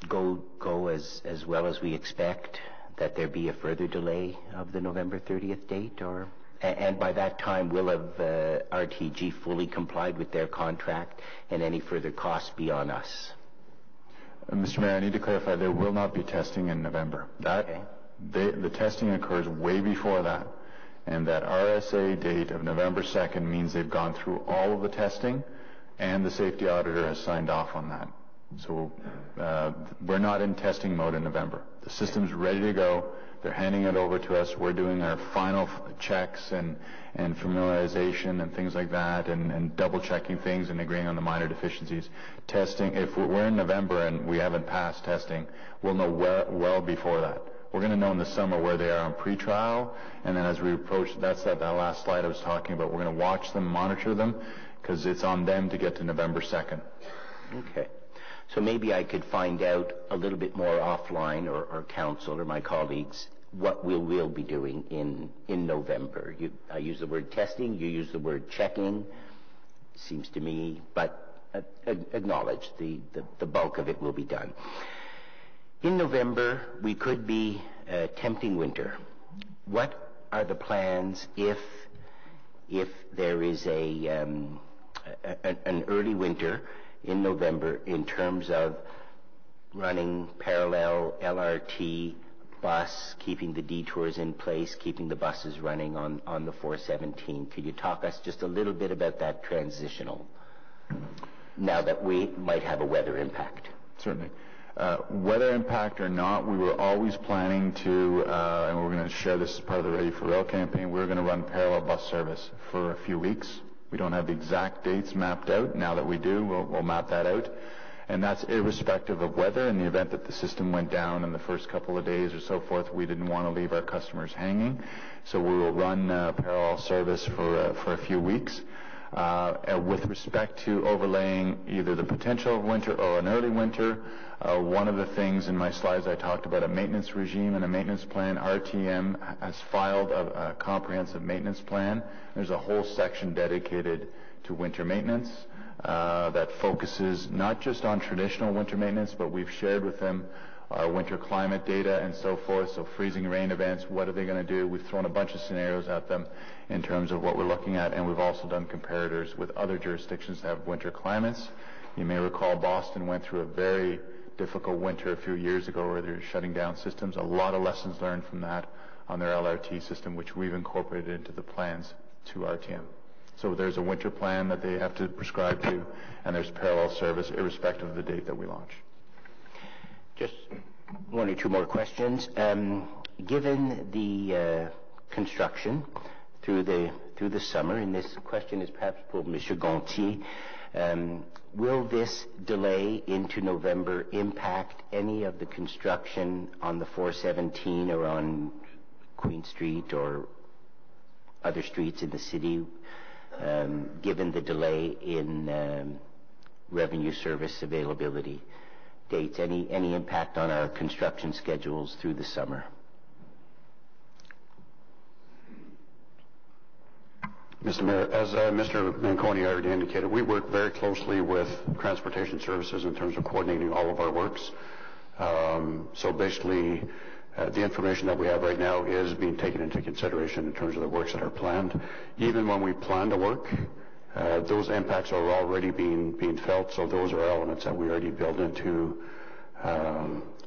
go as well as we expect, that there be a further delay of the November 30th date? And by that time, will have RTG fully complied with their contract and any further costs be on us? Mr. Mayor, I need to clarify, there will not be testing in November. The testing occurs way before that, and that RSA date of November 2nd means they've gone through all of the testing, and the safety auditor has signed off on that. So we're not in testing mode in November. The system's ready to go. They're handing it over to us. We're doing our final checks and familiarization and things like that, and double-checking things and agreeing on the minor deficiencies. Testing, if we're in November and we haven't passed testing, we'll know well before that. We're going to know in the summer where they are on pre-trial, and then as we approach, that's that last slide I was talking about. We're going to watch them, monitor them, because it's on them to get to November 2nd. Okay. So maybe I could find out a little bit more offline, or Council or my colleagues, what we'll be doing in November. I use the word testing, you use the word checking, seems to me, but acknowledge the bulk of it will be done. In November, we could be tempting winter. What are the plans if there is an early winter in November in terms of running parallel LRT bus, keeping the detours in place, keeping the buses running on the 417? Could you talk us just a little bit about that transitional, now that we might have a weather impact? Certainly. Weather impact or not, we were always planning to, and we're going to share this as part of the Ready for Rail campaign, we're going to run parallel bus service for a few weeks. We don't have the exact dates mapped out. Now that we do, we'll map that out. And that's irrespective of weather. In the event that the system went down in the first couple of days or so forth, we didn't want to leave our customers hanging. So we will run parallel service for a few weeks. With respect to overlaying either the potential of winter or an early winter, one of the things in my slides I talked about a maintenance regime and a maintenance plan. RTM has filed a comprehensive maintenance plan. There's a whole section dedicated to winter maintenance. that focuses not just on traditional winter maintenance, but we've shared with them our winter climate data and so forth. So freezing rain events, what are they going to do? We've thrown a bunch of scenarios at them in terms of what we're looking at, and we've also done comparators with other jurisdictions that have winter climates. You may recall Boston went through a very difficult winter a few years ago where they're shutting down systems. A lot of lessons learned from that on their LRT system, which we've incorporated into the plans to RTM. So there's a winter plan that they have to prescribe to, and there's parallel service irrespective of the date that we launch. Just one or two more questions. Given the construction through the summer, and this question is perhaps for Mr. Gontier, will this delay into November impact any of the construction on the 417 or on Queen Street or other streets in the city, given the delay in revenue service availability dates? Any impact on our construction schedules through the summer? Mr. Mayor, as Mr. Manconi already indicated, we work very closely with Transportation Services in terms of coordinating all of our works. So basically, the information that we have right now is being taken into consideration in terms of the works that are planned. Even when we plan to work, those impacts are already being felt, so those are elements that we already build into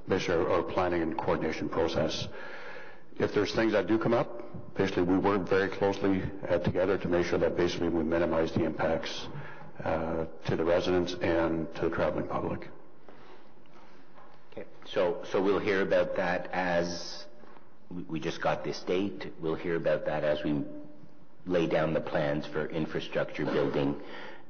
basically our planning and coordination process. If there's things that do come up, basically we work very closely together to make sure that basically we minimize the impacts to the residents and to the traveling public. Okay. So we'll hear about that as we just got this date. We'll hear about that as we lay down the plans for infrastructure building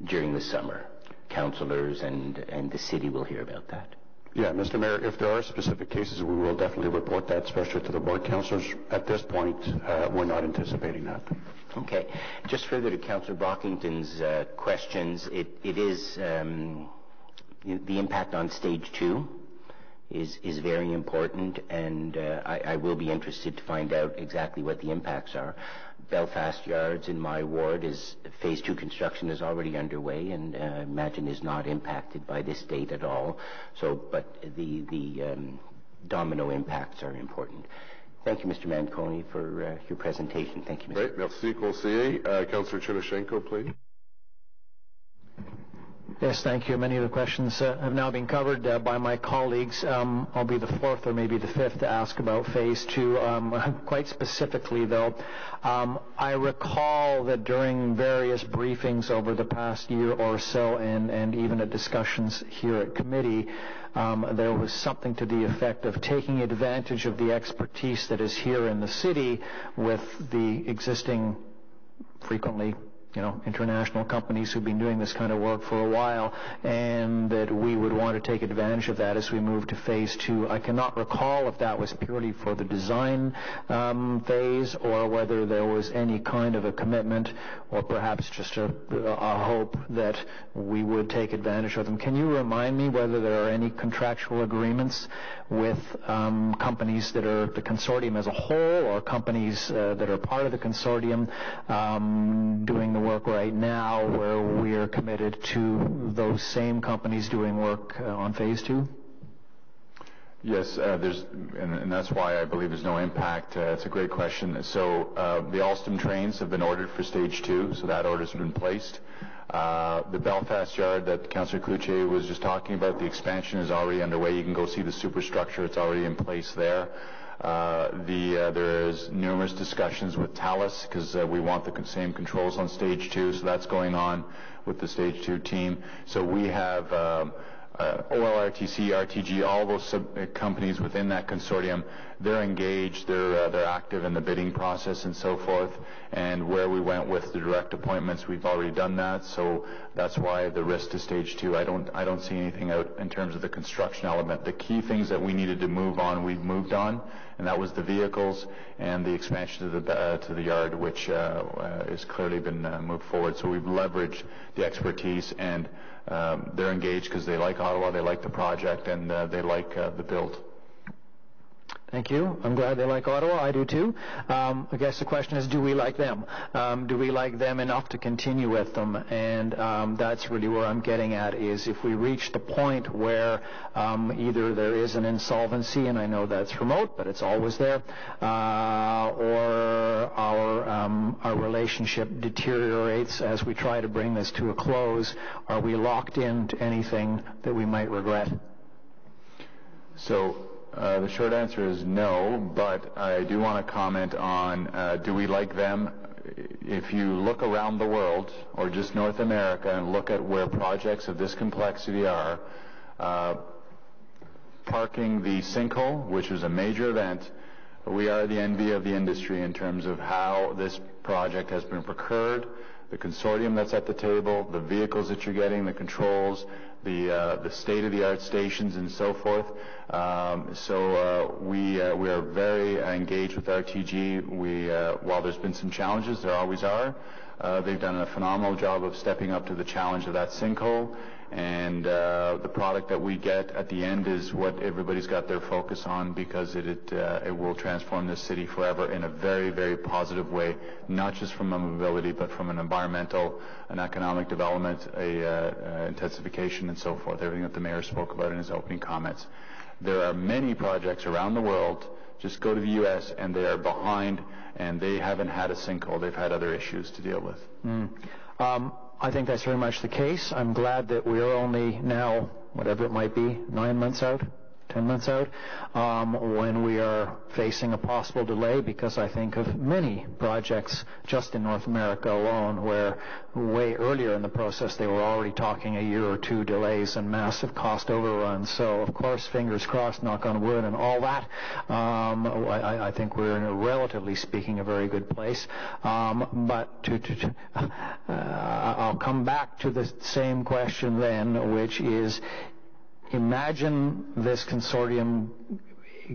during the summer. Councillors and the city will hear about that. Yeah, Mr. Mayor, if there are specific cases, we will definitely report that, especially to the board councillors. At this point, we're not anticipating that. Okay. Just further to Councillor Brockington's questions, it is the impact on Stage 2 is very important, and I will be interested to find out exactly what the impacts are. Belfast Yards in my ward Phase 2 construction is already underway, and imagine is not impacted by this date at all. But the domino impacts are important. Thank you, Mr. Manconi, for your presentation. Thank you, Mr. Great. Merci, conseiller. Councillor Chernushenko, please. Yes, thank you. Many of the questions have now been covered by my colleagues. I'll be the fourth or maybe the fifth to ask about Phase 2. Quite specifically, though, I recall that during various briefings over the past year or so, and even at discussions here at committee, there was something to the effect of taking advantage of the expertise that is here in the city with the existing, frequently international companies who've been doing this kind of work for a while, and that we would want to take advantage of that as we move to Phase 2. I cannot recall if that was purely for the design phase or whether there was any kind of a commitment or perhaps just a hope that we would take advantage of them. Can you remind me whether there are any contractual agreements with companies that are the consortium as a whole or companies that are part of the consortium doing the work right now where we are committed to those same companies doing work on Phase 2? Yes, and that's why I believe there's no impact. It's a great question. So the Alstom trains have been ordered for Stage 2, so that order's been placed. The Belfast Yard that Councillor Cloutier was just talking about, the expansion is already underway. You can go see the superstructure. It's already in place there. There is numerous discussions with Thales because we want the same controls on Stage 2, so that's going on with the Stage 2 team. So we have OLRTC, RTG, all those companies within that consortium. They're engaged, they're active in the bidding process and so forth. And where we went with the direct appointments, we've already done that. So that's why the risk to Stage 2, I don't see anything out in terms of the construction element. The key things that we needed to move on, we've moved on, and that was the vehicles and the expansion to the yard, which has clearly been moved forward. So we've leveraged the expertise, and they're engaged because they like Ottawa, they like the project, and they like the build. Thank you. I'm glad they like Ottawa. I do too. I guess the question is, do we like them? Do we like them enough to continue with them? And that's really where I'm getting at, is if we reach the point where either there is an insolvency, and I know that's remote, but it's always there, or our relationship deteriorates as we try to bring this to a close, are we locked into anything that we might regret? So the short answer is no, but I do want to comment on do we like them? If you look around the world, or just North America, and look at where projects of this complexity are, parking the sinkhole, which is a major event, we are the envy of the industry in terms of how this project has been procured, the consortium that's at the table, the vehicles that you're getting, the controls, the state-of-the-art stations and so forth. We are very engaged with RTG. While there's been some challenges, there always are, they've done a phenomenal job of stepping up to the challenge of that sinkhole. And the product that we get at the end is what everybody's got their focus on, because it will transform this city forever in a very, very positive way, not just from a mobility, but from an environmental, an economic development, intensification, and so forth, everything that the mayor spoke about in his opening comments. There are many projects around the world. Just go to the U.S. and they are behind, and they haven't had a sinkhole. They've had other issues to deal with. I think that's very much the case. I'm glad that we're only now, whatever it might be, 9 months out, 10 months out, when we are facing a possible delay, because I think of many projects just in North America alone where way earlier in the process they were already talking a year or two delays and massive cost overruns. So, of course, fingers crossed, knock on wood, and all that. I think we're in, relatively speaking, a very good place. But I'll come back to the same question then, which is, imagine this consortium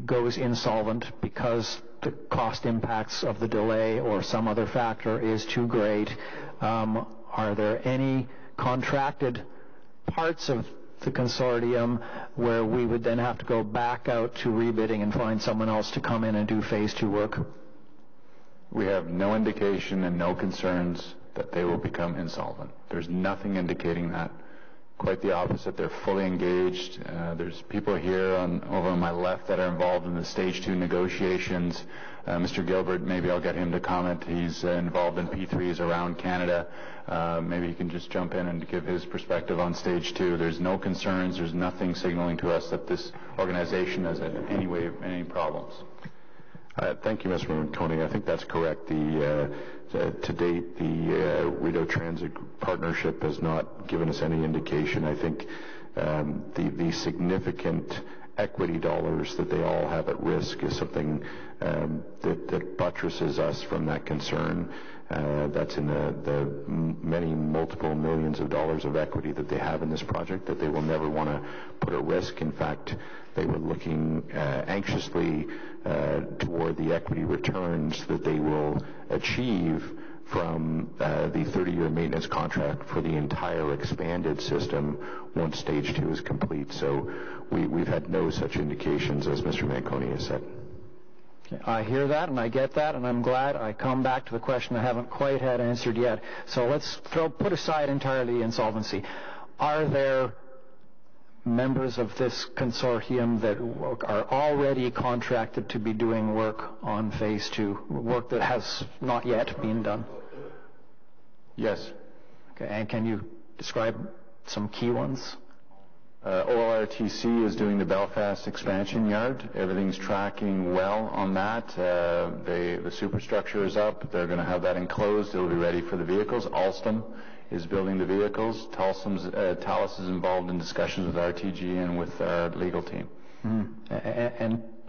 goes insolvent because the cost impacts of the delay or some other factor is too great. Are there any contracted parts of the consortium where we would then have to go back out to rebidding and find someone else to come in and do phase 2 work? We have no indication and no concerns that they will become insolvent. There's nothing indicating that. Quite the opposite. They're fully engaged. There's people here over on my left that are involved in the stage 2 negotiations. Mr. Gilbert, maybe I'll get him to comment. He's involved in P3s around Canada. Maybe he can just jump in and give his perspective on stage 2. There's no concerns. There's nothing signaling to us that this organization has in any way any problems. Thank you, Mr. Manconi. I think that's correct. To date, the Rideau Transit Partnership has not given us any indication. I think the significant equity dollars that they all have at risk is something that buttresses us from that concern. That's in the many multiple millions of dollars of equity that they have in this project that they will never want to put at risk. In fact, they were looking anxiously toward the equity returns that they will achieve from the 30-year maintenance contract for the entire expanded system once stage 2 is complete. So we've had no such indications, as Mr. Manconi has said. Okay, I hear that and I get that, and I'm glad. I come back to the question I haven't quite had answered yet. So let's put aside entirely insolvency. Are there members of this consortium that are already contracted to be doing work on phase 2, work that has not yet been done? Yes. Okay, and can you describe some key ones? OLRTC is doing the Belfast expansion yard. Everything's tracking well on that. The superstructure is up. They're going to have that enclosed. It'll be ready for the vehicles. Alstom is building the vehicles. Thales is involved in discussions with RTG and with our legal team.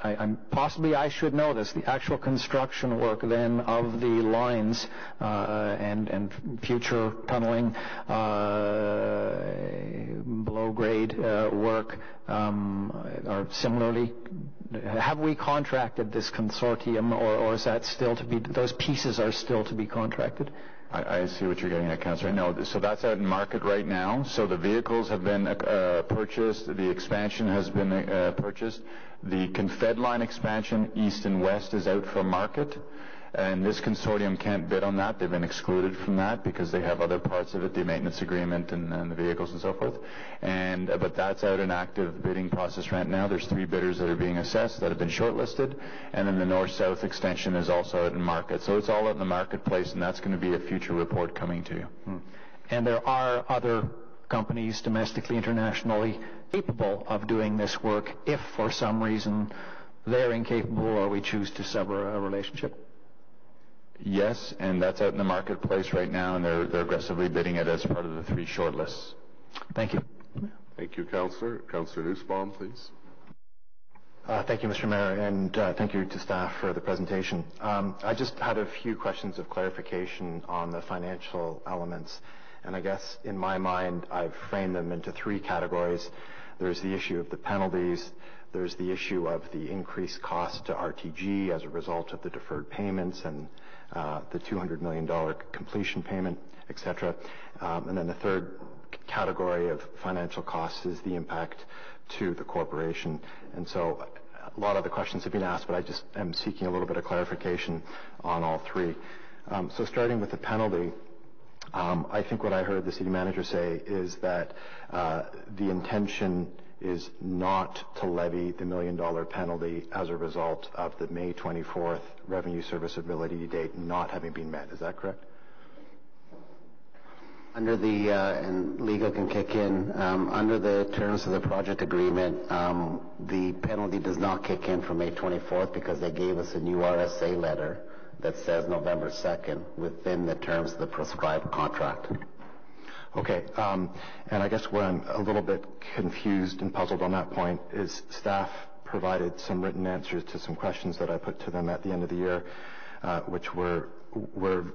And possibly I should know this, the actual construction work then of the lines and future tunneling, below grade work are similarly. Have we contracted this consortium, or is that still to be, those pieces are still to be contracted? I see what you're getting at, Councillor. No, so that's out in market right now. So the vehicles have been purchased. The expansion has been purchased. The Confed line expansion, east and west, is out for market. And this consortium can't bid on that. They've been excluded from that because they have other parts of it, the maintenance agreement and the vehicles and so forth. But that's out in active bidding process right now. There's 3 bidders that are being assessed that have been shortlisted. And then the north-south extension is also out in market. So it's all out in the marketplace, and that's going to be a future report coming to you. And there are other companies, domestically, internationally, capable of doing this work if, for some reason, they're incapable or we choose to sever a relationship? Yes, and that's out in the marketplace right now, and they're aggressively bidding it as part of the 3 shortlists. Thank you. Thank you, Councillor. Councillor Nussbaum, please. Thank you, Mr. Mayor, and thank you to staff for the presentation. I just had a few questions of clarification on the financial elements, and I guess in my mind I've framed them into 3 categories. There's the issue of the penalties, there's the issue of the increased cost to RTG as a result of the deferred payments and the $200 million completion payment, etc. And then the third category of financial costs is the impact to the corporation. And so a lot of the questions have been asked, but I just am seeking a little bit of clarification on all 3. So starting with the penalty, I think what I heard the city manager say is that the intention is not to levy the $1 million penalty as a result of the May 24th revenue serviceability date not having been met. Is that correct? Under the, and legal can kick in, under the terms of the project agreement, the penalty does not kick in for May 24th because they gave us a new RSA letter that says November 2nd within the terms of the prescribed contract. Okay, and I guess where I'm a little bit confused and puzzled on that point is staff provided some written answers to some questions that I put to them at the end of the year, which were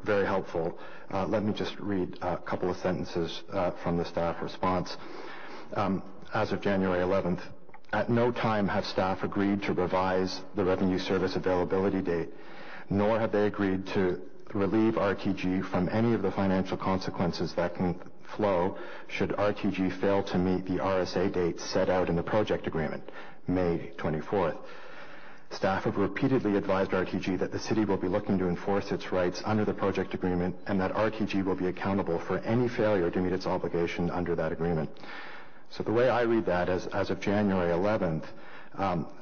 very helpful. Let me just read a couple of sentences from the staff response. As of January 11th, at no time have staff agreed to revise the revenue service availability date, nor have they agreed to relieve RTG from any of the financial consequences that can flow should RTG fail to meet the RSA date set out in the project agreement, May 24th. Staff have repeatedly advised RTG that the city will be looking to enforce its rights under the project agreement and that RTG will be accountable for any failure to meet its obligation under that agreement. So the way I read that is, as of January 11th,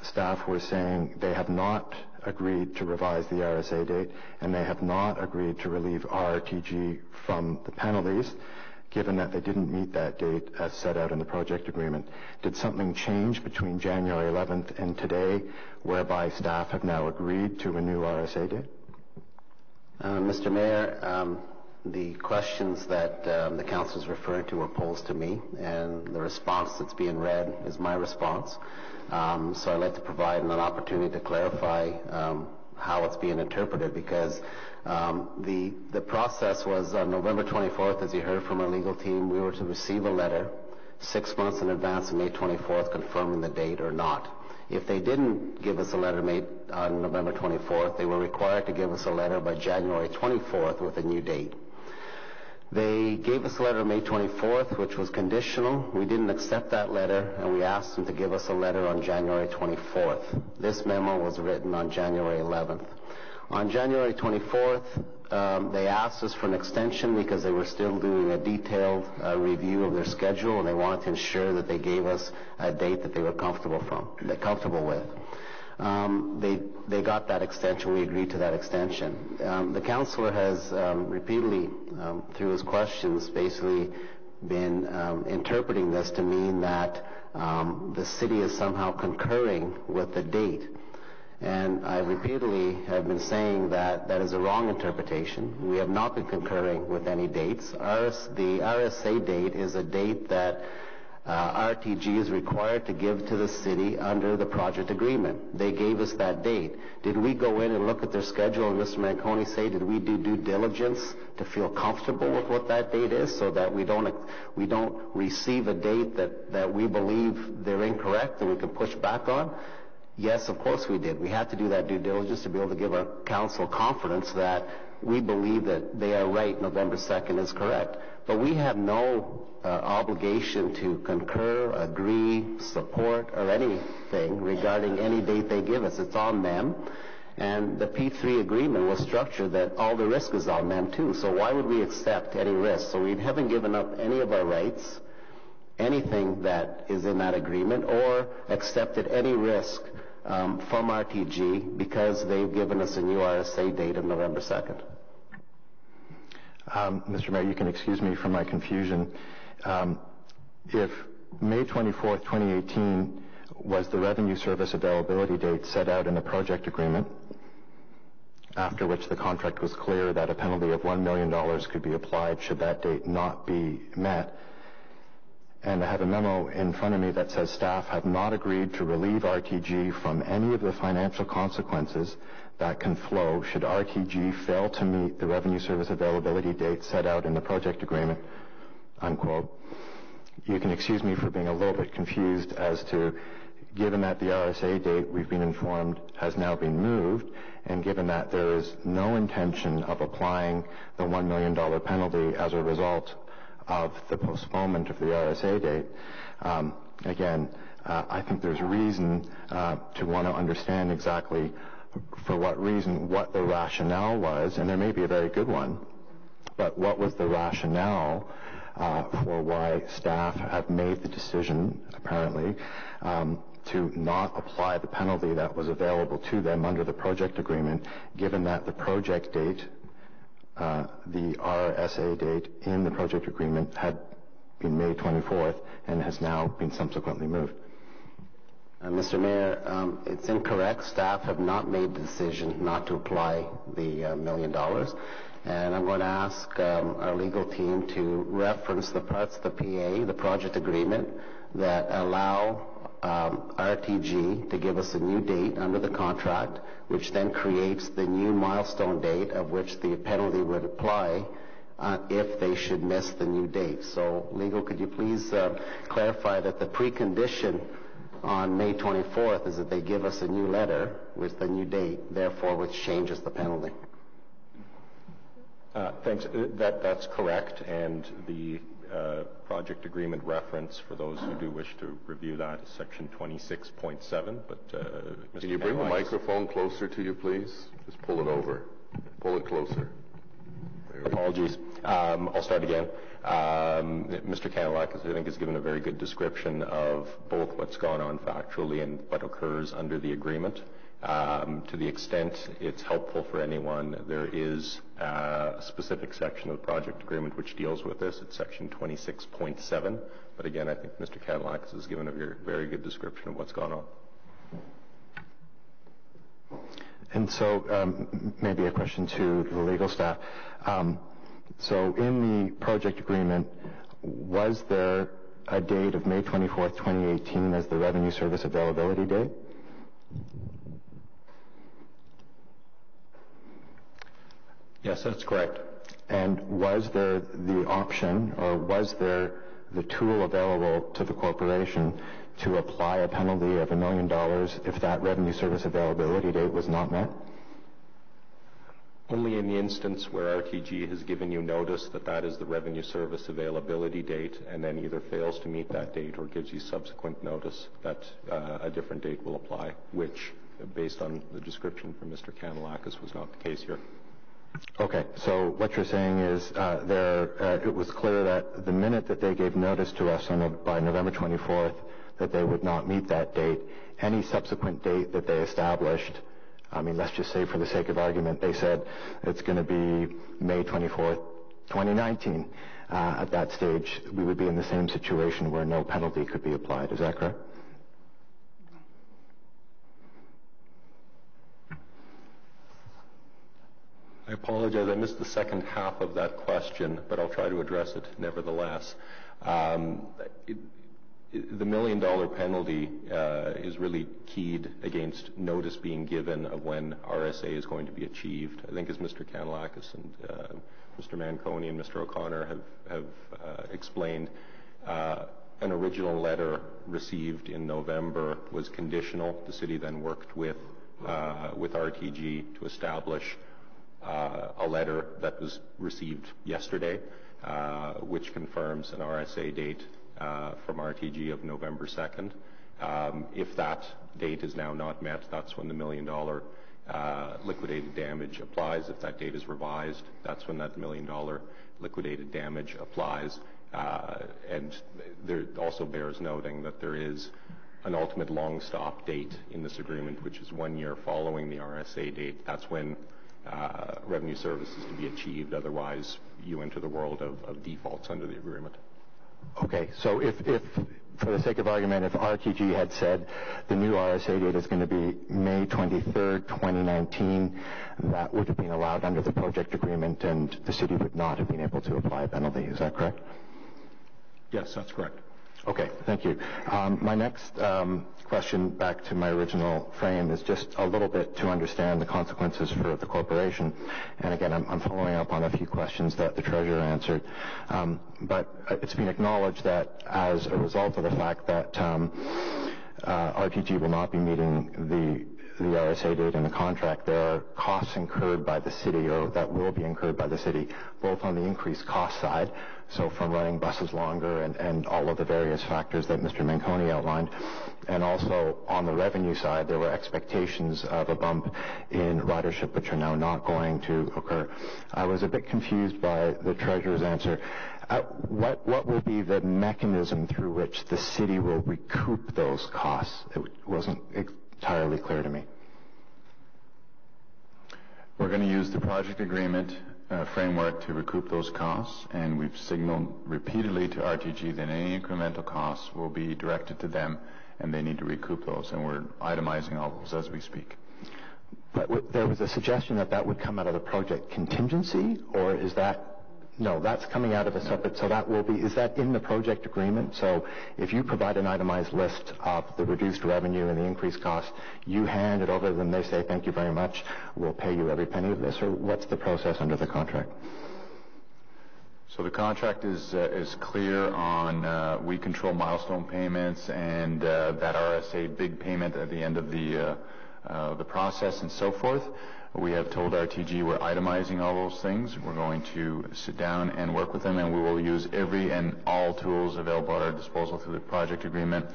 staff were saying they have not agreed to revise the RSA date and they have not agreed to relieve RTG from the penalties, given that they didn't meet that date as set out in the project agreement. Did something change between January 11th and today, whereby staff have now agreed to a new RSA date? Mr. Mayor, the questions that the council is referring to were posed to me, and the response that's being read is my response. So I'd like to provide an opportunity to clarify how it's being interpreted, because the process was on November 24th, as you heard from our legal team, we were to receive a letter 6 months in advance of May 24th confirming the date or not. If they didn't give us a letter made on November 24th, they were required to give us a letter by January 24th with a new date. They gave us a letter May 24th, which was conditional. We didn't accept that letter, and we asked them to give us a letter on January 24th. This memo was written on January 11th. On January 24th, they asked us for an extension because they were still doing a detailed review of their schedule, and they wanted to ensure that they gave us a date that they were comfortable with. They got that extension. We agreed to that extension. The councillor has repeatedly, through his questions, basically been interpreting this to mean that the city is somehow concurring with the date. And I repeatedly have been saying that that is a wrong interpretation. We have not been concurring with any dates. The RSA date is a date that RTG is required to give to the city under the project agreement. They gave us that date. Did we go in and look at their schedule and Mr. Manconi say, did we do due diligence to feel comfortable with what that date is so that we don't receive a date that we believe they're incorrect and we can push back on? Yes, of course we did. We had to do that due diligence to be able to give our council confidence that we believe that they are right, November 2nd is correct. But we have no obligation to concur, agree, support, or anything regarding any date they give us. It's on them. And the P3 agreement was structured that all the risk is on them too. So why would we accept any risk? So we haven't given up any of our rights, anything that is in that agreement, or accepted any risk from RTG because they've given us a new RSA date of November 2nd. Mr. Mayor, you can excuse me for my confusion. If May 24th, 2018 was the revenue service availability date set out in the project agreement, after which the contract was clear that a penalty of $1 million could be applied should that date not be met, and I have a memo in front of me that says staff have not agreed to relieve RTG from any of the financial consequences that can flow should RTG fail to meet the revenue service availability date set out in the project agreement, unquote. You can excuse me for being a little bit confused as to, given that the RSA date we've been informed has now been moved, and given that there is no intention of applying the $1 million penalty as a result of the postponement of the RSA date, I think there's reason to want to understand exactly for what reason, what the rationale was, and there may be a very good one, but what was the rationale for why staff have made the decision, apparently, to not apply the penalty that was available to them under the project agreement, given that the project date, the RSA date in the project agreement had been May 24th and has now been subsequently moved. Mr. Mayor, it's incorrect. Staff have not made the decision not to apply the $1 million. And I'm going to ask our legal team to reference the parts of the PA, the project agreement, that allow RTG to give us a new date under the contract, which then creates the new milestone date of which the penalty would apply if they should miss the new date. So, legal, could you please clarify that the precondition on May 24th is that they give us a new letter with the new date, therefore which changes the penalty. Thanks. That's correct, and the project agreement reference, for those who do wish to review that, is section 26.7. But Can you bring the microphone closer to you, please? Just pull it over. Pull it closer. Apologies. I'll start again. Mr. Kanalakis, I think, has given a very good description of both what's gone on factually and what occurs under the agreement. To the extent it's helpful for anyone, there is a specific section of the project agreement which deals with this. It's section 26.7. But again, I think Mr. Kanalakis has given a very good description of what's gone on. And so maybe a question to the legal staff. So in the project agreement, was there a date of May 24th, 2018 as the revenue service availability date? Yes, that's correct. And was there the option, or was there the tool available to the corporation to apply a penalty of $1 million if that revenue service availability date was not met? Only in the instance where RTG has given you notice that that is the revenue service availability date, and then either fails to meet that date or gives you subsequent notice that a different date will apply, which, based on the description from Mr. Kanalakis, was not the case here. Okay, so what you're saying is it was clear that the minute that they gave notice to us by November 24th that they would not meet that date, any subsequent date that they established, I mean, let's just say for the sake of argument, they said it's going to be May 24th, 2019. At that stage, we would be in the same situation where no penalty could be applied. Is that correct? I apologize. I missed the second half of that question, but I'll try to address it nevertheless. The $1 million penalty is really keyed against notice being given of when RSA is going to be achieved. I think, as Mr. Kanalakis and Mr. Manconi and Mr. O'Connor have explained, an original letter received in November was conditional. The city then worked with RTG to establish a letter that was received yesterday, which confirms an RSA date from RTG of November 2nd. If that date is now not met, that's when the $1 million liquidated damage applies. If that date is revised, that's when that $1 million liquidated damage applies. And there also bears noting that there is an ultimate long stop date in this agreement, which is 1 year following the RSA date. That's when revenue service is to be achieved. Otherwise, you enter the world of defaults under the agreement. Okay, so if for the sake of argument, if RTG had said the new RSA date is going to be May 23rd, 2019, that would have been allowed under the project agreement and the city would not have been able to apply a penalty. Is that correct? Yes, that's correct. Okay, thank you. My next question, back to my original frame, is just a little bit to understand the consequences for the corporation. And again, I'm following up on a few questions that the Treasurer answered. But it's been acknowledged that as a result of the fact that RTG will not be meeting the RSA date in the contract, there are costs incurred by the city, or that will be incurred by the city, both on the increased cost side, so from running buses longer and all of the various factors that Mr. Manconi outlined, and also on the revenue side, there were expectations of a bump in ridership, which are now not going to occur. I was a bit confused by the Treasurer's answer. What will be the mechanism through which the city will recoup those costs? It wasn't entirely clear to me. We're going to use the project agreement framework to recoup those costs, and we've signaled repeatedly to RTG that any incremental costs will be directed to them, and they need to recoup those, and we're itemizing all those as we speak. But there was a suggestion that that would come out of the project contingency, or is that... No, that's coming out of a separate, so that will be, is that in the project agreement? So if you provide an itemized list of the reduced revenue and the increased cost, you hand it over to them, they say, thank you very much, we'll pay you every penny of this, or what's the process under the contract? So the contract is clear on we control milestone payments and that RSA big payment at the end of the process and so forth. We have told RTG we're itemizing all those things. We're going to sit down and work with them, and we will use every and all tools available at our disposal through the project agreement,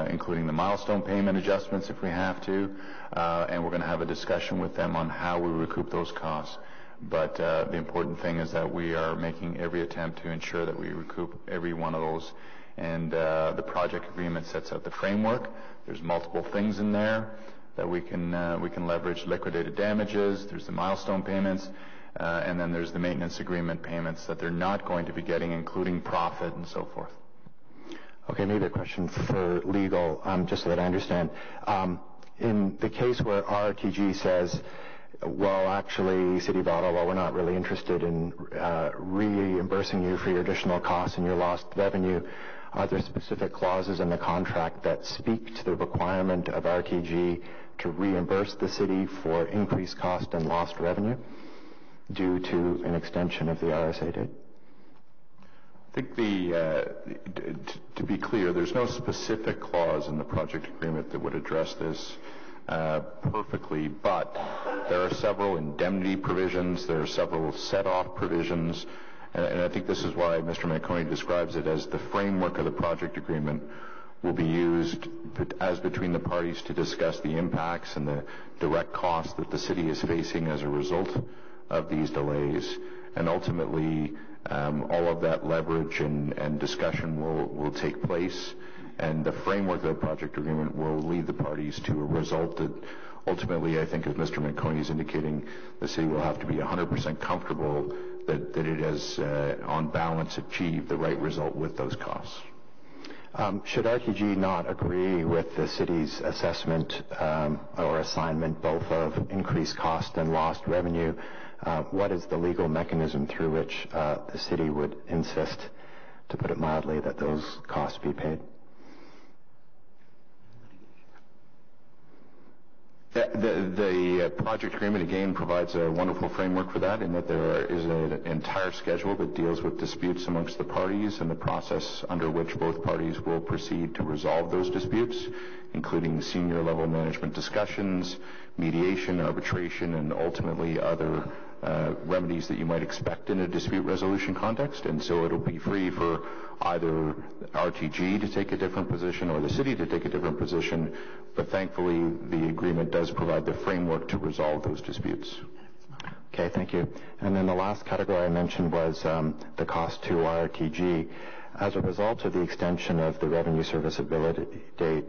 including the milestone payment adjustments if we have to, and we're going to have a discussion with them on how we recoup those costs. But the important thing is that we are making every attempt to ensure that we recoup every one of those. And the project agreement sets out the framework. There's multiple things in there that we can leverage: liquidated damages, there's the milestone payments, and then there's the maintenance agreement payments that they're not going to be getting, including profit and so forth. Okay, maybe a question for legal, just so that I understand. In the case where RTG says, well, actually, City of Ottawa, we're not really interested in reimbursing you for your additional costs and your lost revenue, are there specific clauses in the contract that speak to the requirement of RTG to reimburse the city for increased cost and lost revenue due to an extension of the RSA date? I think to be clear, there's no specific clause in the project agreement that would address this perfectly, but there are several indemnity provisions, there are several set-off provisions, and I think this is why Mr. Manconi describes it as the framework of the project agreement will be used as between the parties to discuss the impacts and the direct costs that the city is facing as a result of these delays. And ultimately, all of that leverage and discussion will take place, and the framework of the project agreement will lead the parties to a result that ultimately, I think, as Mr. Manconi is indicating, the city will have to be 100% comfortable that it has, on balance, achieved the right result with those costs. Should RTG not agree with the city's assessment or assignment both of increased cost and lost revenue, what is the legal mechanism through which the city would insist, to put it mildly, that those costs be paid? The project agreement, again, provides a wonderful framework for that in that there is an entire schedule that deals with disputes amongst the parties and the process under which both parties will proceed to resolve those disputes, including senior level management discussions, mediation, arbitration, and ultimately other remedies that you might expect in a dispute resolution context. And so it'll be free for either RTG to take a different position or the city to take a different position, but thankfully the agreement does provide the framework to resolve those disputes. Okay, thank you. And then the last category I mentioned was the cost to RTG. As a result of the extension of the revenue serviceability date,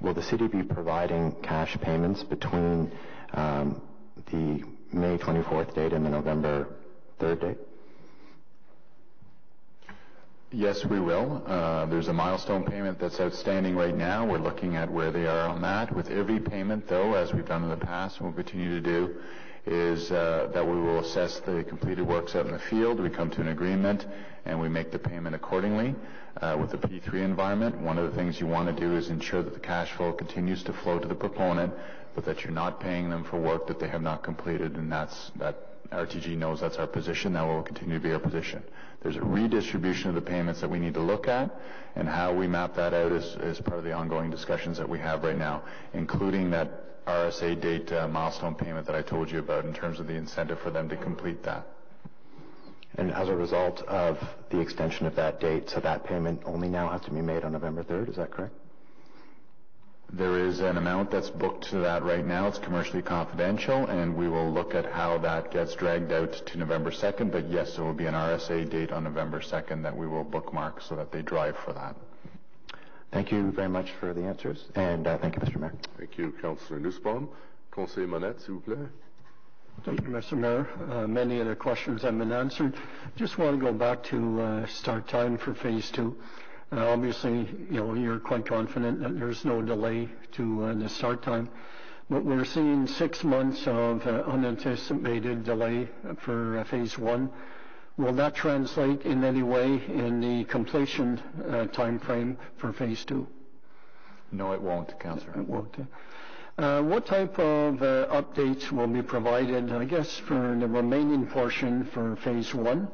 will the city be providing cash payments between the May 24th date and the November 3rd date? Yes, we will. There's a milestone payment that's outstanding right now. We're looking at where they are on that. With every payment, though, as we've done in the past and we'll continue to do, is that we will assess the completed works out in the field. We come to an agreement, and we make the payment accordingly. With the P3 environment, one of the things you want to do is ensure that the cash flow continues to flow to the proponent, but that you're not paying them for work that they have not completed, and that RTG knows that's our position. That will continue to be our position. There's a redistribution of the payments that we need to look at, and how we map that out is part of the ongoing discussions that we have right now, including that RSA date milestone payment that I told you about in terms of the incentive for them to complete that. And as a result of the extension of that date, so that payment only now has to be made on November 3rd, is that correct? There is an amount that's booked to that right now. It's commercially confidential, and we will look at how that gets dragged out to November 2nd. But yes, there will be an RSA date on November 2nd that we will bookmark so that they drive for that. Thank you very much for the answers, and thank you, Mr. Mayor. Thank you, Councillor Nussbaum. Conseiller Monette, s'il vous plaît. Thank you, Mr. Mayor. Many of the questions have been answered. Just want to go back to start time for Phase 2. Obviously, you're quite confident that there's no delay to the start time, but we're seeing 6 months of unanticipated delay for Phase 1. Will that translate in any way in the completion time frame for Phase 2? No, it won't, Councillor. It won't. What type of updates will be provided, I guess, for the remaining portion for Phase 1?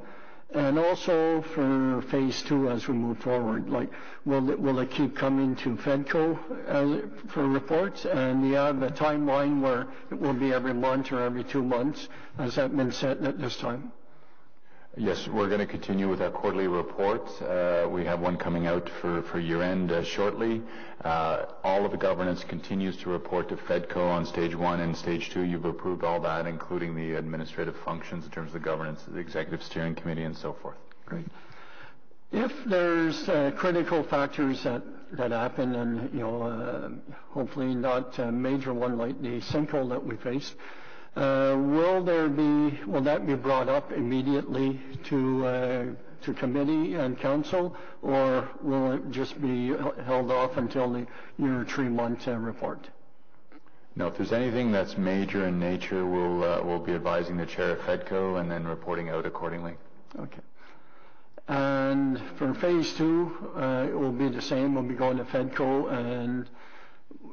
And also for Phase 2 as we move forward, like will it keep coming to FEDCO for reports? And you have a timeline where it will be every month or every 2 months. Has that been set at this time? Yes, we're going to continue with our quarterly reports. We have one coming out for year-end shortly. All of the governance continues to report to FEDCO on Stage 1 and Stage 2. You've approved all that, including the administrative functions in terms of the governance, the Executive Steering Committee, and so forth. Great. If there's critical factors that happen, and hopefully not a major one like the sinkhole that we faced, will that be brought up immediately to committee and council, or will it just be held off until your 3-month report? No, if there's anything that's major in nature, we'll be advising the chair of FEDCO and then reporting out accordingly. Okay. And for Phase 2, it will be the same. We'll be going to FEDCO and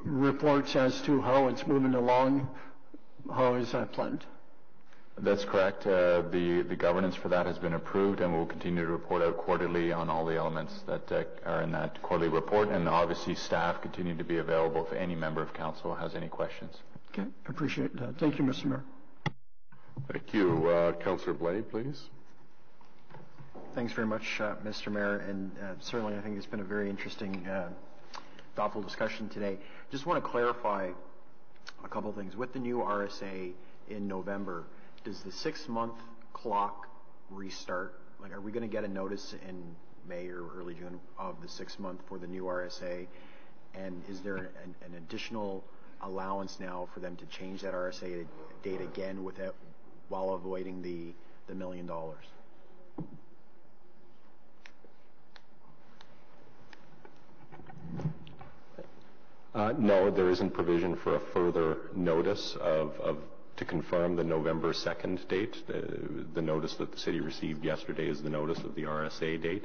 reports as to how it's moving along. How is that planned? That's correct. The governance for that has been approved, and we'll continue to report out quarterly on all the elements that are in that quarterly report. And obviously, staff continue to be available if any member of council has any questions. Okay, I appreciate that. Thank you, Mr. Mayor. Thank you. Councillor Blais, please. Thanks very much, Mr. Mayor, and certainly I think it's been a very interesting, thoughtful discussion today. Just want to clarify a couple of things. With the new RSA in November, does the 6-month clock restart? Like, are we going to get a notice in May or early June of the 6-month for the new RSA? And is there an additional allowance now for them to change that RSA date again while avoiding the $1 million? No, there isn't provision for a further notice to confirm the November 2nd date. The notice that the city received yesterday is the notice of the RSA date.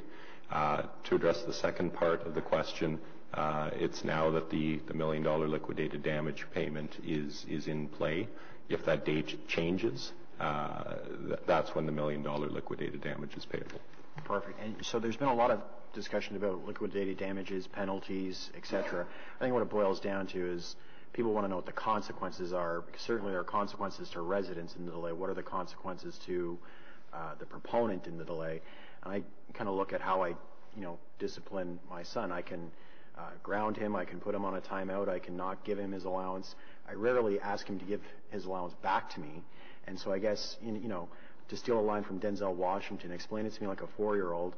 To address the second part of the question, It's now that the $1 million liquidated damage payment is in play. If that date changes, that's when the $1 million liquidated damage is payable. Perfect. And so there's been a lot of discussion about liquidated damages, penalties, etc. I think what it boils down to is people want to know what the consequences are, because certainly there are consequences to residents in the delay. What are the consequences to the proponent in the delay? And I kind of look at how I, discipline my son. I can ground him. I can put him on a timeout. I can not give him his allowance. I rarely ask him to give his allowance back to me. And so I guess, to steal a line from Denzel Washington, explain it to me like a 4-year-old.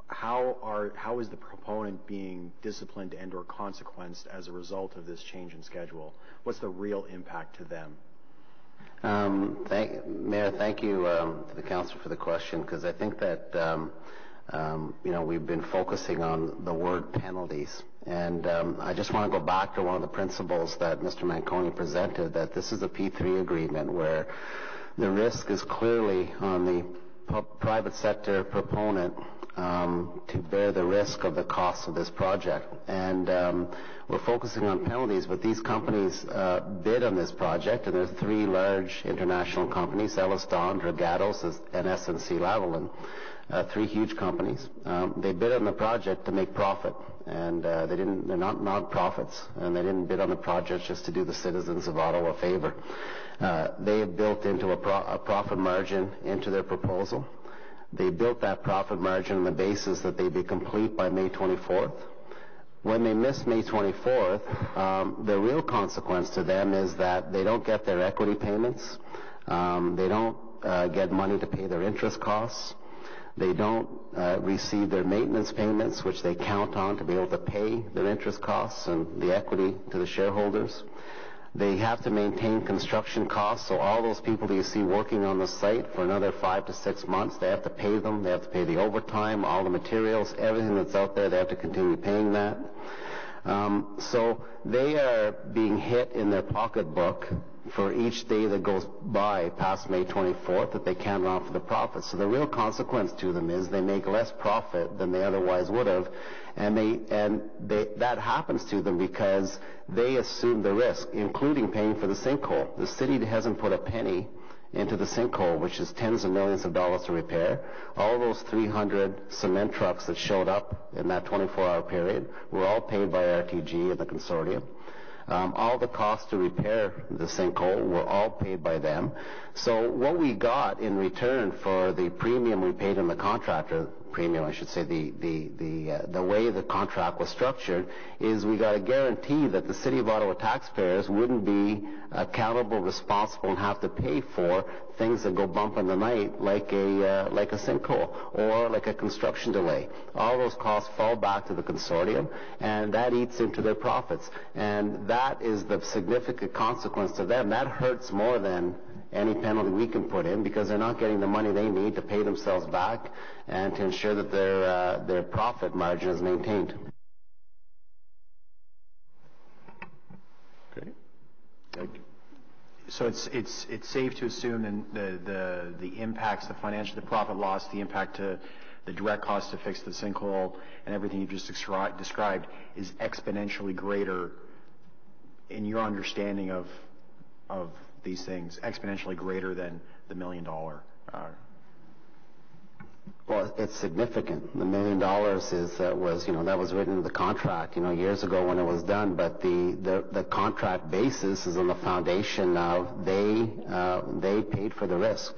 How is the proponent being disciplined and or consequenced as a result of this change in schedule? What's the real impact to them? Mayor, thank you to the council for the question, because I think that we've been focusing on the word penalties, and I just want to go back to one of the principles that Mr. Manconi presented, that this is a P3 agreement where the risk is clearly on the private sector proponent to bear the risk of the cost of this project. And we're focusing on penalties, but these companies bid on this project, and there are 3 large international companies, Ellis Don, Dragados, and SNC Lavalin, 3 huge companies. They bid on the project to make profit, and they're not non-profits, and they didn't bid on the project just to do the citizens of Ottawa a favor. They have built into a profit margin into their proposal. They built that profit margin on the basis that they'd be complete by May 24th. When they miss May 24th, the real consequence to them is that they don't get their equity payments. They don't get money to pay their interest costs. They don't receive their maintenance payments, which they count on to be able to pay their interest costs and the equity to the shareholders. They have to maintain construction costs, so all those people that you see working on the site for another 5 to 6 months, they have to pay them. They have to pay the overtime, all the materials, everything that's out there, they have to continue paying that. So they are being hit in their pocketbook for each day that goes by past May 24th that they can't run for the profit. So the real consequence to them is they make less profit than they otherwise would have, and that happens to them because they assume the risk, including paying for the sinkhole. The city hasn't put a penny into the sinkhole, which is tens of millions of dollars to repair. All those 300 cement trucks that showed up in that 24-hour period were all paid by RTG and the consortium. All the costs to repair the sinkhole were all paid by them. So what we got in return for the premium we paid on the contractor, premium I should say, the way the contract was structured, is we got a guarantee that the City of Ottawa taxpayers wouldn't be accountable, responsible, and have to pay for things that go bump in the night, like a sinkhole or like a construction delay. All those costs fall back to the consortium, and that eats into their profits. And that is the significant consequence to them. That hurts more than any penalty we can put in, because they're not getting the money they need to pay themselves back and to ensure that their profit margin is maintained. Okay. So it's safe to assume then the impacts, the financial, the profit loss, the impact to the direct cost to fix the sinkhole and everything you just described is exponentially greater in your understanding of these things, exponentially greater than the $1 million. Well, it's significant. The $1 million that was written in the contract, years ago when it was done. But the contract basis is on the foundation of they paid for the risk.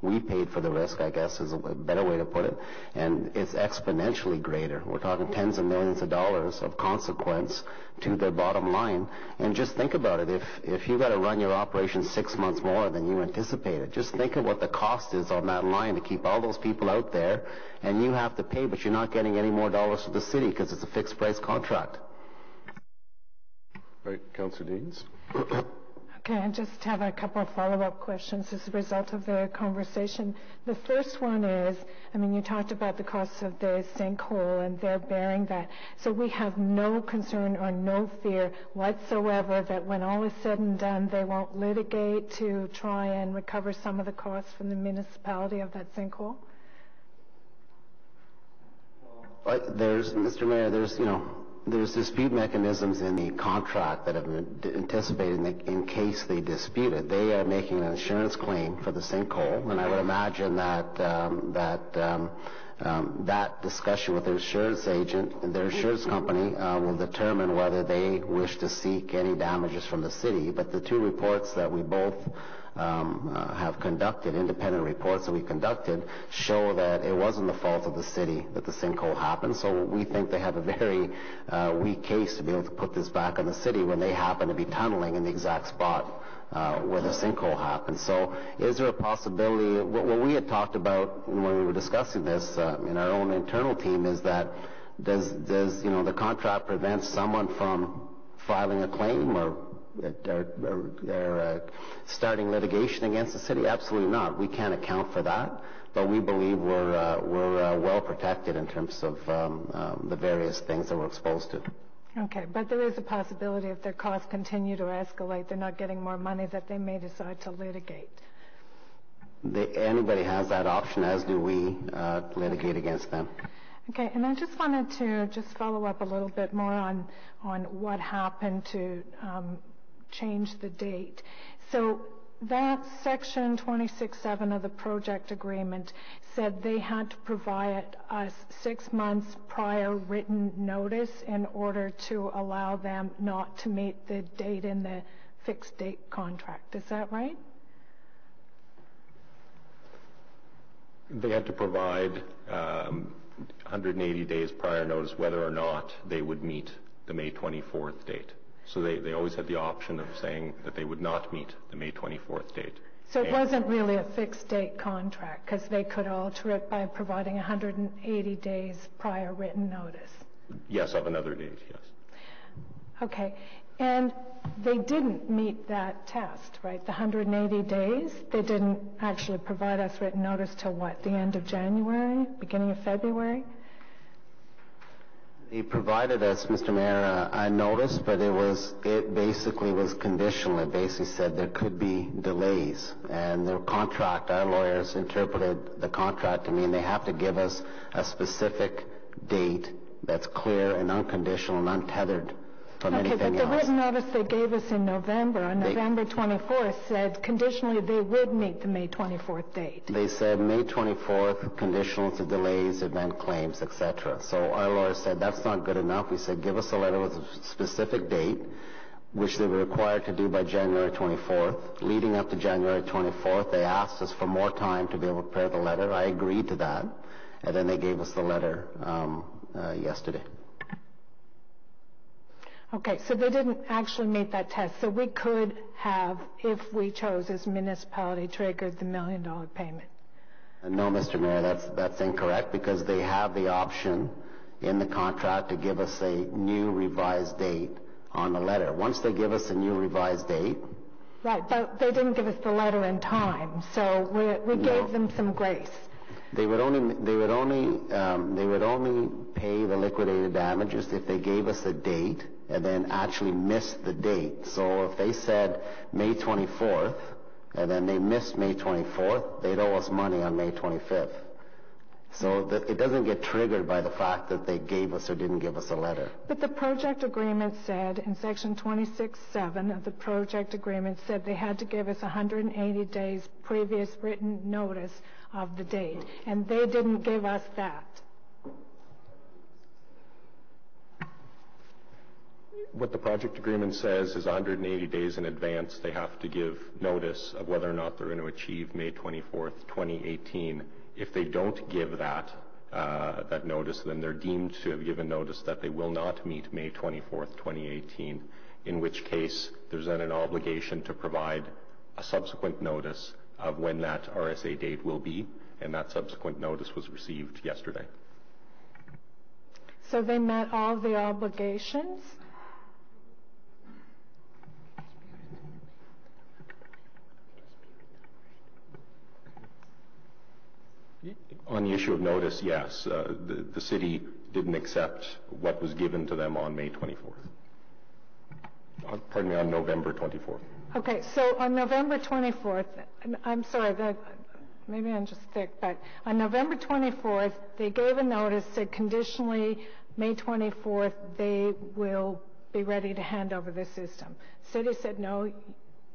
We paid for the risk, I guess, is a better way to put it. And it's exponentially greater. We're talking tens of millions of dollars of consequence to their bottom line. And just think about it. If you got to run your operation 6 months more than you anticipated, just think of what the cost is on that line to keep all those people out there, and you have to pay, but you're not getting any more dollars to the city because it's a fixed price contract. Right, Councillor Deans. Okay, I just have a couple of follow-up questions as a result of the conversation. The first one is, you talked about the costs of the sinkhole and they're bearing that. So we have no concern or no fear whatsoever that when all is said and done, they won't litigate to try and recover some of the costs from the municipality of that sinkhole? There's dispute mechanisms in the contract that have been anticipated in case they dispute it. They are making an insurance claim for the sinkhole, and I would imagine that that discussion with their insurance agent and their insurance company will determine whether they wish to seek any damages from the city. But the two reports that we both have conducted, independent reports that we conducted, show that it wasn't the fault of the city that the sinkhole happened. So we think they have a very weak case to be able to put this back on the city when they happen to be tunneling in the exact spot where the sinkhole happened. So is there a possibility, what we had talked about when we were discussing this in our own internal team, is that does the contract prevent someone from filing a claim or starting litigation against the city? Absolutely not. We can't account for that, but we believe we're well protected in terms of the various things that we're exposed to. Okay, but there is a possibility if their costs continue to escalate, they're not getting more money, that they may decide to litigate. Anybody has that option, as do we, litigate against them. Okay, and I just wanted to just follow up a little bit more on what happened to change the date. So that section 26.7 of the project agreement said they had to provide us 6 months prior written notice in order to allow them not to meet the date in the fixed date contract. Is that right? They had to provide 180 days prior notice whether or not they would meet the May 24th date. So they always had the option of saying that they would not meet the May 24th date. So it wasn't really a fixed date contract because they could alter it by providing 180 days prior written notice. Yes, of another date, yes. Okay, and they didn't meet that test, right? The 180 days, they didn't actually provide us written notice till what, the end of January, beginning of February? He provided us, Mr. Mayor, a notice, but it basically was conditional. It basically said there could be delays. And their contract, our lawyers interpreted the contract to mean they have to give us a specific date that's clear and unconditional and untethered from anything else. Okay, but the written notice they gave us in November, on November 24th, said conditionally they would meet the May 24th date. They said May 24th, conditional to delays, event claims, etc. So our lawyer said that's not good enough. We said give us a letter with a specific date, which they were required to do by January 24th. Leading up to January 24th, they asked us for more time to be able to prepare the letter. I agreed to that, and then they gave us the letter yesterday. Okay, so they didn't actually meet that test. So we could have, if we chose as municipality, triggered the $1 million payment. No, Mr. Mayor, that's incorrect because they have the option in the contract to give us a new revised date on the letter. Once they give us a new revised date. Right, but they didn't give us the letter in time, so we gave them some grace. They would only pay the liquidated damages if they gave us a date and then actually missed the date. So if they said May 24th and then they missed May 24th, they'd owe us money on May 25th. So it doesn't get triggered by the fact that they gave us or didn't give us a letter. But the project agreement said, in section 26.7 of the project agreement, said they had to give us 180 days previous written notice of the date, and they didn't give us that. What the project agreement says is 180 days in advance they have to give notice of whether or not they're going to achieve May 24th, 2018. If they don't give that notice, then they're deemed to have given notice that they will not meet May 24th, 2018, in which case there's then an obligation to provide a subsequent notice of when that RSA date will be, and that subsequent notice was received yesterday. So they met all the obligations? On the issue of notice, yes. The city didn't accept what was given to them on May 24th. Pardon me, on November 24th. Okay, so on November 24th, I'm sorry, maybe I'm just thick, but on November 24th, they gave a notice, said conditionally May 24th, they will be ready to hand over the system. City said, no,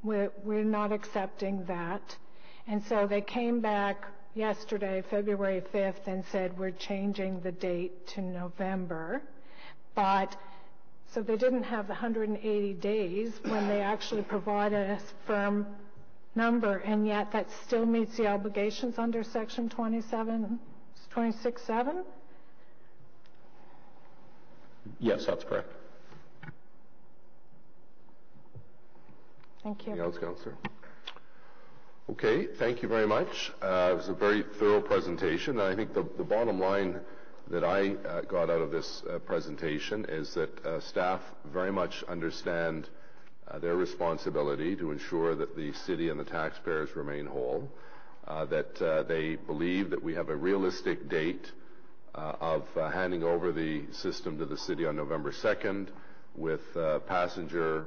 we're not accepting that. And so they came back yesterday, February 5th, and said, we're changing the date to November. But so they didn't have the 180 days when they actually provided a firm number, and yet that still meets the obligations under Section 26.7? Yes, that's correct. Thank you. Anything else, Councillor? Okay, thank you very much. It was a very thorough presentation, and I think the bottom line that I got out of this presentation is that staff very much understand their responsibility to ensure that the city and the taxpayers remain whole, that they believe that we have a realistic date of handing over the system to the city on November 2nd with passenger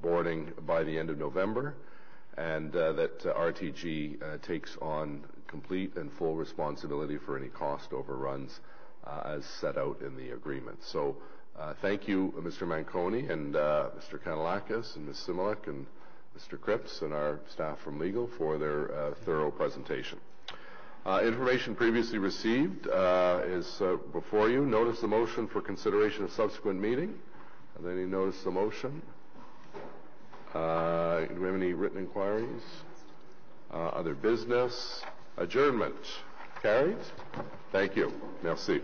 boarding by the end of November, and that RTG takes on complete and full responsibility for any cost overruns as set out in the agreement. So thank you, Mr. Manconi and Mr. Kanalakis and Ms. Similek and Mr. Cripps and our staff from legal for their thorough presentation. Information previously received is before you. Notice the motion for consideration of subsequent meeting. Are there any notice the motion? Do we have any written inquiries? Other business? Adjournment. Carried? Thank you. Merci.